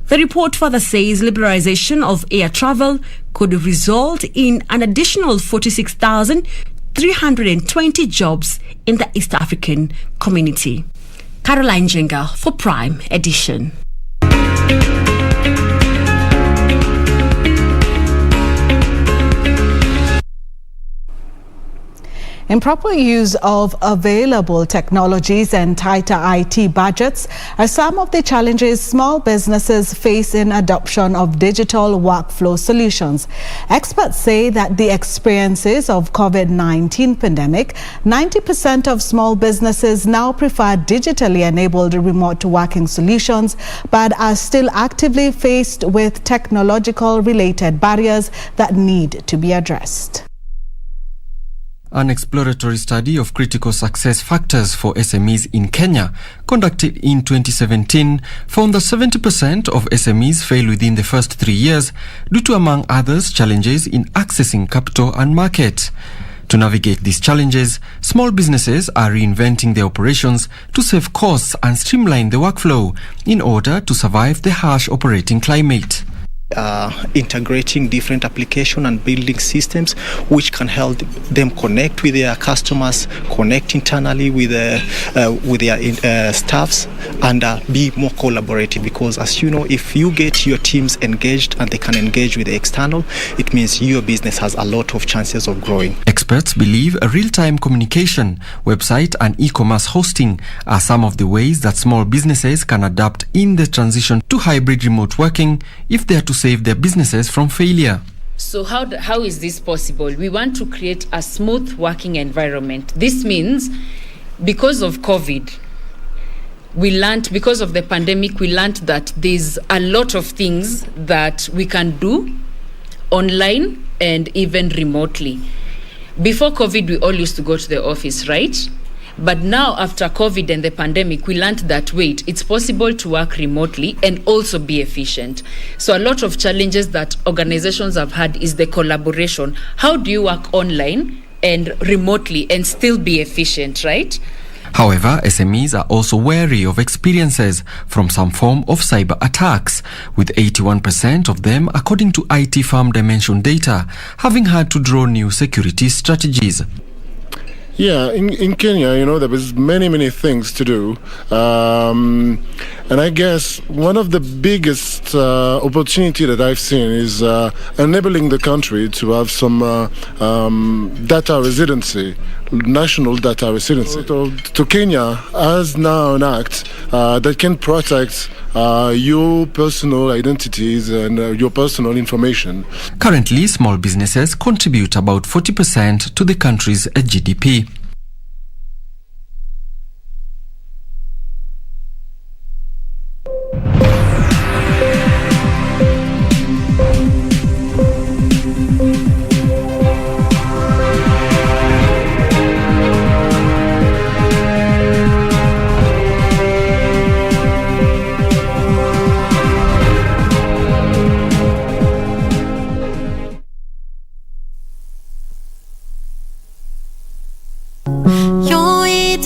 [SPEAKER 1] The report further says liberalization of air travel could result in an additional 46,320 jobs in the East African community. Caroline Jenga for Prime Edition.
[SPEAKER 4] Improper use of available technologies and tighter IT budgets are some of the challenges small businesses face in adoption of digital workflow solutions. Experts say that the experiences of COVID-19 pandemic, 90% of small businesses now prefer digitally enabled remote working solutions, but are still actively faced with technological related barriers that need to be addressed.
[SPEAKER 2] An exploratory study of critical success factors for SMEs in Kenya, conducted in 2017, found that 70% of SMEs fail within the first 3 years due to, among others, challenges in accessing capital and market. To navigate these challenges, small businesses are reinventing their operations to save costs and streamline the workflow in order to survive the harsh operating climate.
[SPEAKER 7] Integrating different applications and building systems which can help them connect with their customers, connect internally with their staffs, and be more collaborative. Because, as you know, if you get your teams engaged and they can engage with the external, it means your business has a lot of chances of growing.
[SPEAKER 2] Experts believe a real-time communication, website and e-commerce hosting are some of the ways that small businesses can adapt in the transition to hybrid remote working if they are to save their businesses from failure.
[SPEAKER 11] So how is this possible? We want to create a smooth working environment. This means because of COVID, because of the pandemic, we learned that there's a lot of things that we can do online and even remotely. Before COVID, we all used to go to the office, right? But now, after COVID and the pandemic, we learned that, wait, it's possible to work remotely and also be efficient. So a lot of challenges that organizations have had is the collaboration. How do you work online and remotely and still be efficient, right?
[SPEAKER 2] However, SMEs are also wary of experiences from some form of cyber attacks, with 81% of them, according to IT firm Dimension Data, having had to draw new security strategies.
[SPEAKER 12] Yeah, in Kenya, you know, there was many things to do. And I guess one of the biggest opportunity that I've seen is enabling the country to have some data residency, national data residency. So Kenya has now an act that can protect your personal identities and your personal information.
[SPEAKER 2] Currently, small businesses contribute about 40% to the country's GDP.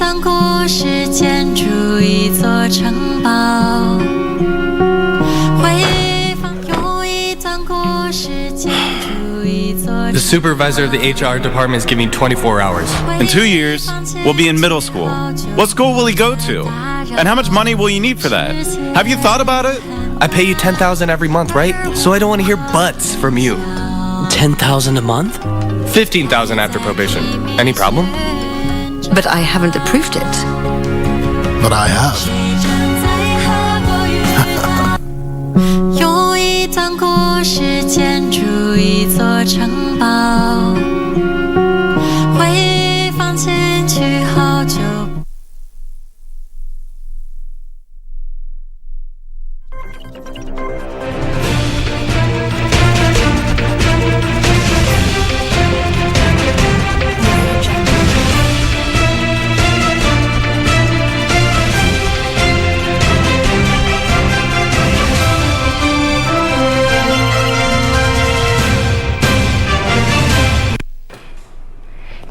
[SPEAKER 15] 段故事建筑一座城堡，回放有一段故事建筑一座城堡。
[SPEAKER 16] The supervisor of the HR department is giving 24 hours.
[SPEAKER 18] In 2 years, we'll be in middle school. What school will he go to? And how much money will you need for that? Have you thought about it?
[SPEAKER 16] I pay you $10,000 every month, right? So I don't want to hear buts from you.
[SPEAKER 19] $10,000 a month?
[SPEAKER 16] $15,000 after probation. Any problem?
[SPEAKER 19] But I haven't approved it.
[SPEAKER 5] But I have.
[SPEAKER 15] 有一段故事建筑一座城堡，会放进去好久。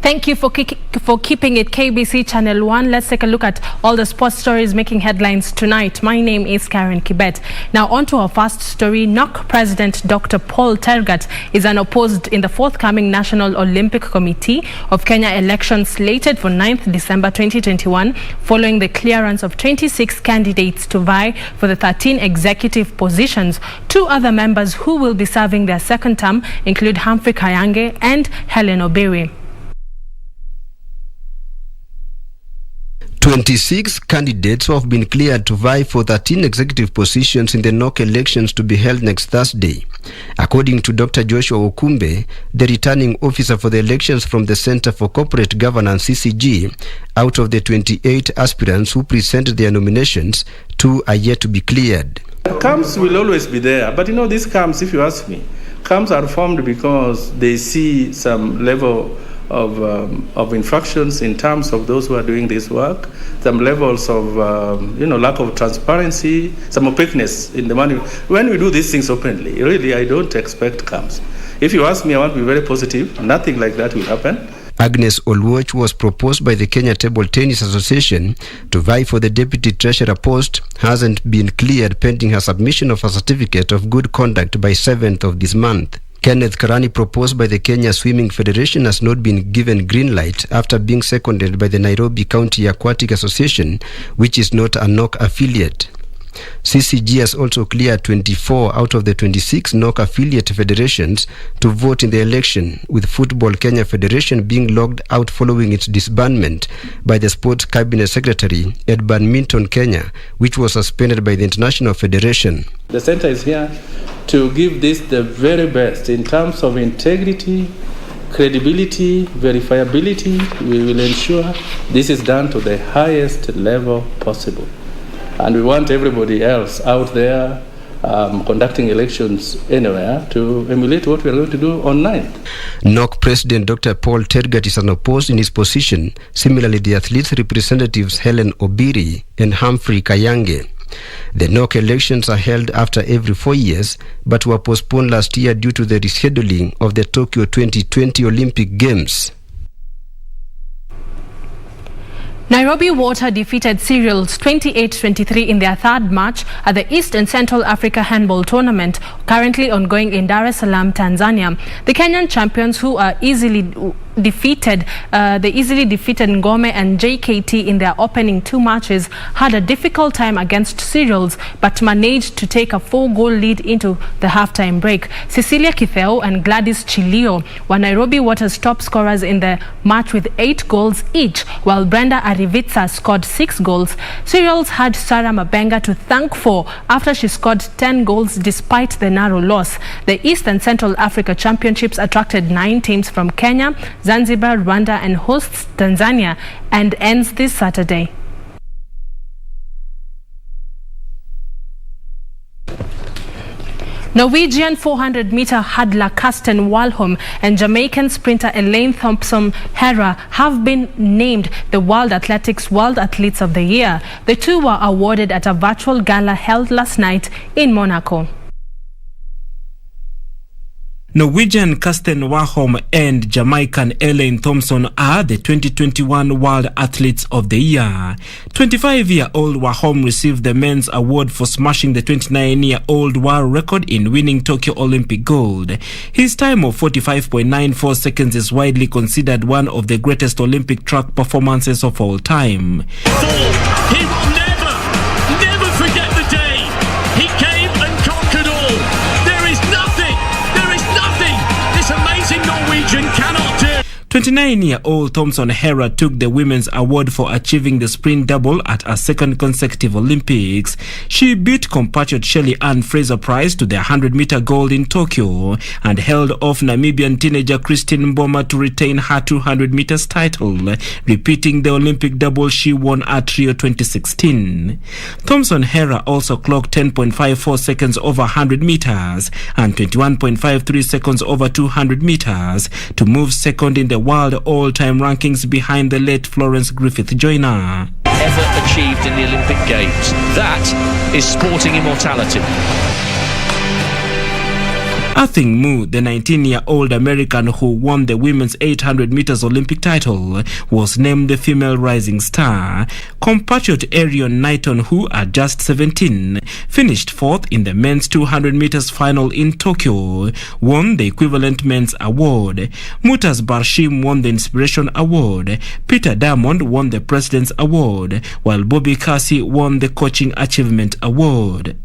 [SPEAKER 20] Thank you for keeping it KBC Channel 1. Let's take a look at all the sports stories making headlines tonight. My name is Karen Kibet. Now on to our first story. NOC President Dr. Paul Tergat is unopposed in the forthcoming National Olympic Committee of Kenya election slated for 9th December 2021 following the clearance of 26 candidates to vie for the 13 executive positions. 2 other members who will be serving their second term include Humphrey Kayange and Helen Obiri.
[SPEAKER 26] 26 candidates who have been cleared to vie for 13 executive positions in the NOC elections to be held next Thursday. According to Dr. Joshua Okumbe, the returning officer for the elections from the Center for Corporate Governance CCG, out of the 28 aspirants who presented their nominations, 2 are yet to be cleared.
[SPEAKER 27] Camps will always be there, but these camps, if you ask me, camps are formed because they see some level of infractions in terms of those who are doing this work, some levels of lack of transparency, some opaqueness in the money. When we do these things openly, really, I don't expect camps. If you ask me, I want to be very positive. Nothing like that will happen.
[SPEAKER 26] Agnes Olwoch was proposed by the Kenya Table Tennis Association to vie for the deputy treasurer post, hasn't been cleared pending her submission of a certificate of good conduct by 7th of this month. Kenneth Karani, proposed by the Kenya Swimming Federation, has not been given green light after being seconded by the Nairobi County Aquatic Association, which is not a NOC affiliate. CCG has also cleared 24 out of the 26 NOC affiliate federations to vote in the election, with Football Kenya Federation being logged out following its disbandment by the Sports Cabinet Secretary at Badminton Kenya, which was suspended by the International Federation.
[SPEAKER 27] The center is here to give this the very best in terms of integrity, credibility, verifiability. We will ensure this is done to the highest level possible. And we want everybody else out there conducting elections anywhere to emulate what we are going to do on 9th.
[SPEAKER 26] NOC President Dr. Paul Tergat is unopposed in his position. Similarly, the athletes representatives Helen Obiri and Humphrey Kayange. The NOC elections are held after every 4 years, but were postponed last year due to the rescheduling of the Tokyo 2020 Olympic Games.
[SPEAKER 20] Nairobi Water defeated Cereals 28-23 in their third match at the East and Central Africa Handball Tournament, currently ongoing in Dar es Salaam, Tanzania. The Kenyan champions, who are easily defeated Ngome and JKT in their opening 2 matches, had a difficult time against Cereals but managed to take a 4-goal lead into the halftime break. Cecilia Kitheo and Gladys Chilio were Nairobi Water's top scorers in the match with 8 goals each, while Brenda Arivitsa scored 6 goals. Cereals had Sarah Mabenga to thank for after she scored 10 goals despite the narrow loss. The East and Central Africa Championships attracted 9 teams from Kenya, Zanzibar, Rwanda and hosts Tanzania, and ends this Saturday. Norwegian 400-meter hurdler Karsten Warholm and Jamaican sprinter Elaine Thompson-Herah have been named the World Athletics World Athletes of the Year. The two were awarded at a virtual gala held last night in Monaco.
[SPEAKER 3] Norwegian Karsten Warholm and Jamaican Elaine Thompson are the 2021 World Athletes of the Year. 25-year-old Warholm received the men's award for smashing the 29-year-old world record in winning Tokyo Olympic gold. His time of 45.94 seconds is widely considered one of the greatest Olympic track performances of all time.
[SPEAKER 8] He will never forget the day he came and conquered all. There is nothing this amazing Norwegian cannot do.
[SPEAKER 3] 29-year-old Thompson Hera took the women's award for achieving the sprint double at her second consecutive Olympics. She beat compatriot Shelley Ann Fraser-Price to the 100-meter gold in Tokyo and held off Namibian teenager Christine Mboma to retain her 200 meters title, repeating the Olympic double she won at Rio 2016. Thompson Hera also clocked 10.54 seconds over 100 meters and 21.53 seconds over 200 meters to move second in the world all-time rankings behind the late Florence Griffith Joyner.
[SPEAKER 8] Ever achieved in the Olympic Games. That is sporting immortality.
[SPEAKER 3] Athing Mu, the 19-year-old American who won the women's 800 meters Olympic title, was named the female rising star. Compatriot Arion Knighton, who at just 17 finished fourth in the men's 200 meters final in Tokyo, won the equivalent men's award. Mutaz Barshim won the Inspiration Award. Peter Diamond won the President's Award, while Bobby Cassie won the Coaching Achievement Award.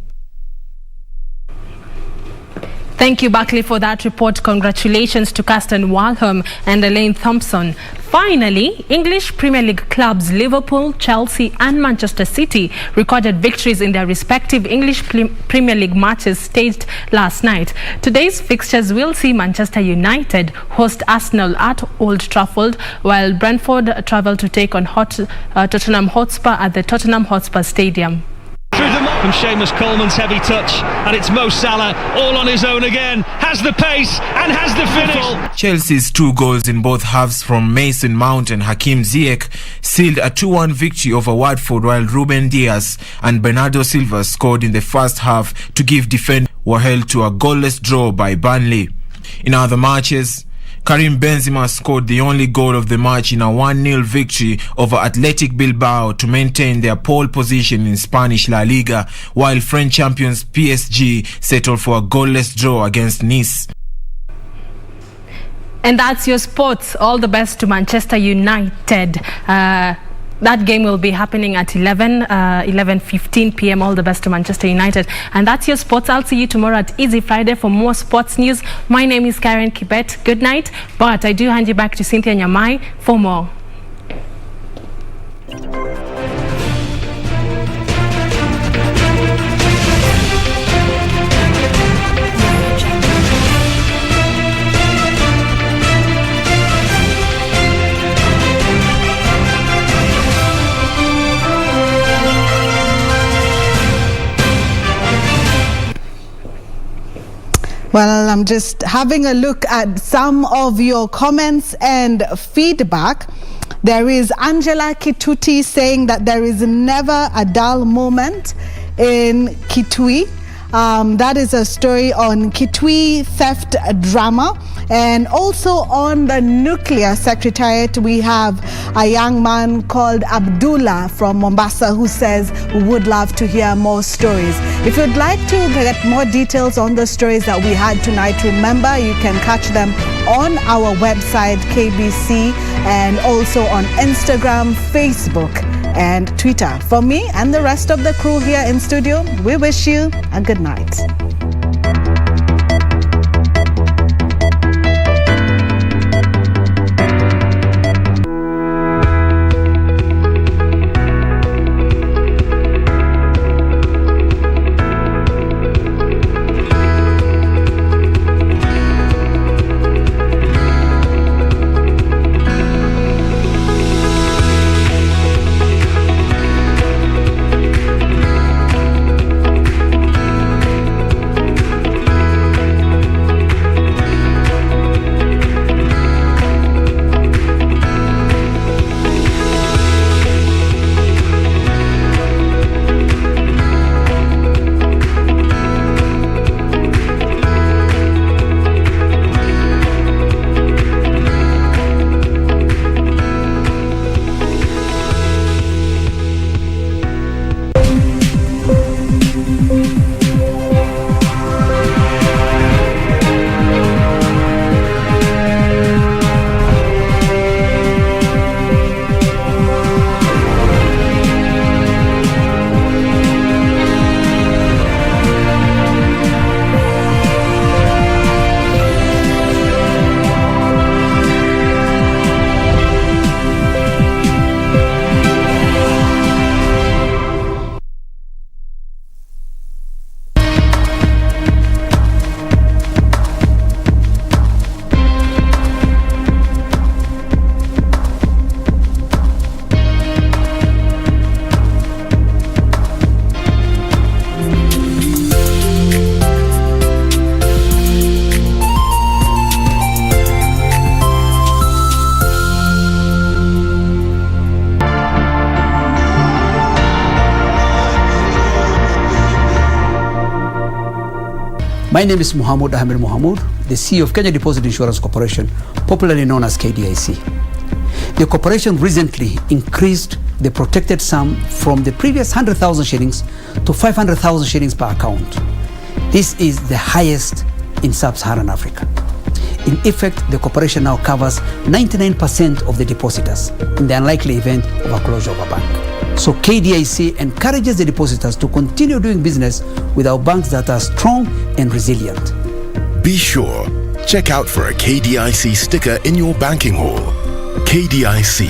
[SPEAKER 20] Thank you, Buckley, for that report. Congratulations to Karsten Warholm and Elaine Thompson. Finally, English Premier League clubs Liverpool, Chelsea and Manchester City recorded victories in their respective English Premier League matches staged last night. Today's fixtures will see Manchester United host Arsenal at Old Trafford, while Brentford travel to take on Tottenham Hotspur at the Tottenham Hotspur Stadium.
[SPEAKER 8] Through the from Seamus Coleman's heavy touch, and it's Mo Salah all on his own again, has the pace and has the finish.
[SPEAKER 17] Chelsea's 2 goals in both halves from Mason Mount and Hakim Ziyech sealed a 2-1 victory over Watford, while Ruben Dias and Bernardo Silva scored in the first half to give defenders were held to a goalless draw by Burnley. In other matches, Karim Benzema scored the only goal of the match in a 1-0 victory over Athletic Bilbao to maintain their pole position in Spanish La Liga, while French champions PSG settled for a goalless draw against Nice.
[SPEAKER 20] And that's your sports. All the best to Manchester United. That game will be happening at 11:15 p.m. All the best to Manchester United. And that's your sports. I'll see you tomorrow at Easy Friday for more sports news. My name is Karen Kibet. Good night. But I do hand you back to Cynthia Nyamai for more.
[SPEAKER 4] Well, I'm just having a look at some of your comments and feedback. There is Angela Kituti saying that there is never a dull moment in Kitui. That is a story on Kitui theft drama. And also on the nuclear secretariat, we have a young man called Abdullah from Mombasa who says we would love to hear more stories. If you'd like to get more details on the stories that we had tonight, remember you can catch them on our website KBC and also on Instagram, Facebook and Twitter. For me and the rest of the crew here in studio, we wish you a good night.
[SPEAKER 6] My name is Mohammed Ahmed Mohamud, the CEO of Kenya Deposit Insurance Corporation, popularly known as KDIC. The corporation recently increased the protected sum from the previous 100,000 shillings to 500,000 shillings per account. This is the highest in sub-Saharan Africa. In effect, the corporation now covers 99% of the depositors in the unlikely event of a closure of a bank. So KDIC encourages the depositors to continue doing business with our banks that are strong and resilient.
[SPEAKER 10] Be sure, check out for a KDIC sticker in your banking hall. KDIC,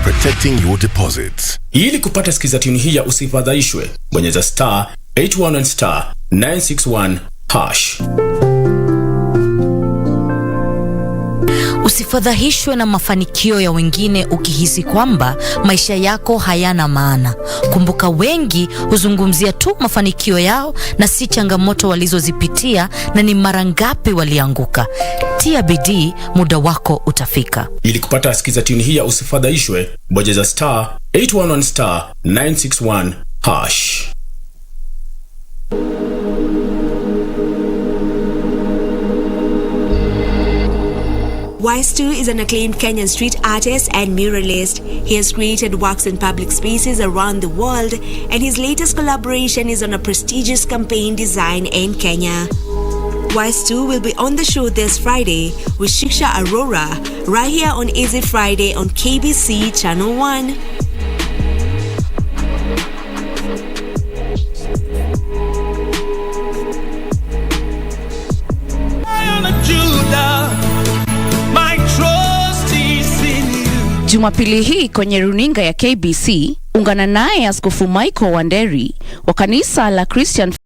[SPEAKER 10] protecting your deposits.
[SPEAKER 21] Ili kupata skiza tuni hii ya usifadhaishwe, bonyeza *811 *961#.
[SPEAKER 22] Usifadhaishwe na mafanikio ya wengine ukihisi kwamba maisha yako hayana maana. Kumbuka, wengi huzungumzia tu mafanikio yao na si changamoto walizozipitia na ni mara ngapi walianguka. Tia bidii, muda wako utafika.
[SPEAKER 21] Ili kupata skiza tuni hii ya usifadhaishwe, bonyeza *811 *961#.
[SPEAKER 23] Wise2 is an acclaimed Kenyan street artist and muralist. He has created works in public spaces around the world, and his latest collaboration is on a prestigious campaign design in Kenya. Wise2 will be on the show this Friday with Shiksha Arora, right here on Easy Friday on KBC Channel 1.
[SPEAKER 24] Jumapili hii kwenye runinga ya KBC, ungana naye Askofu Michael Wanderi wa kanisa la Christian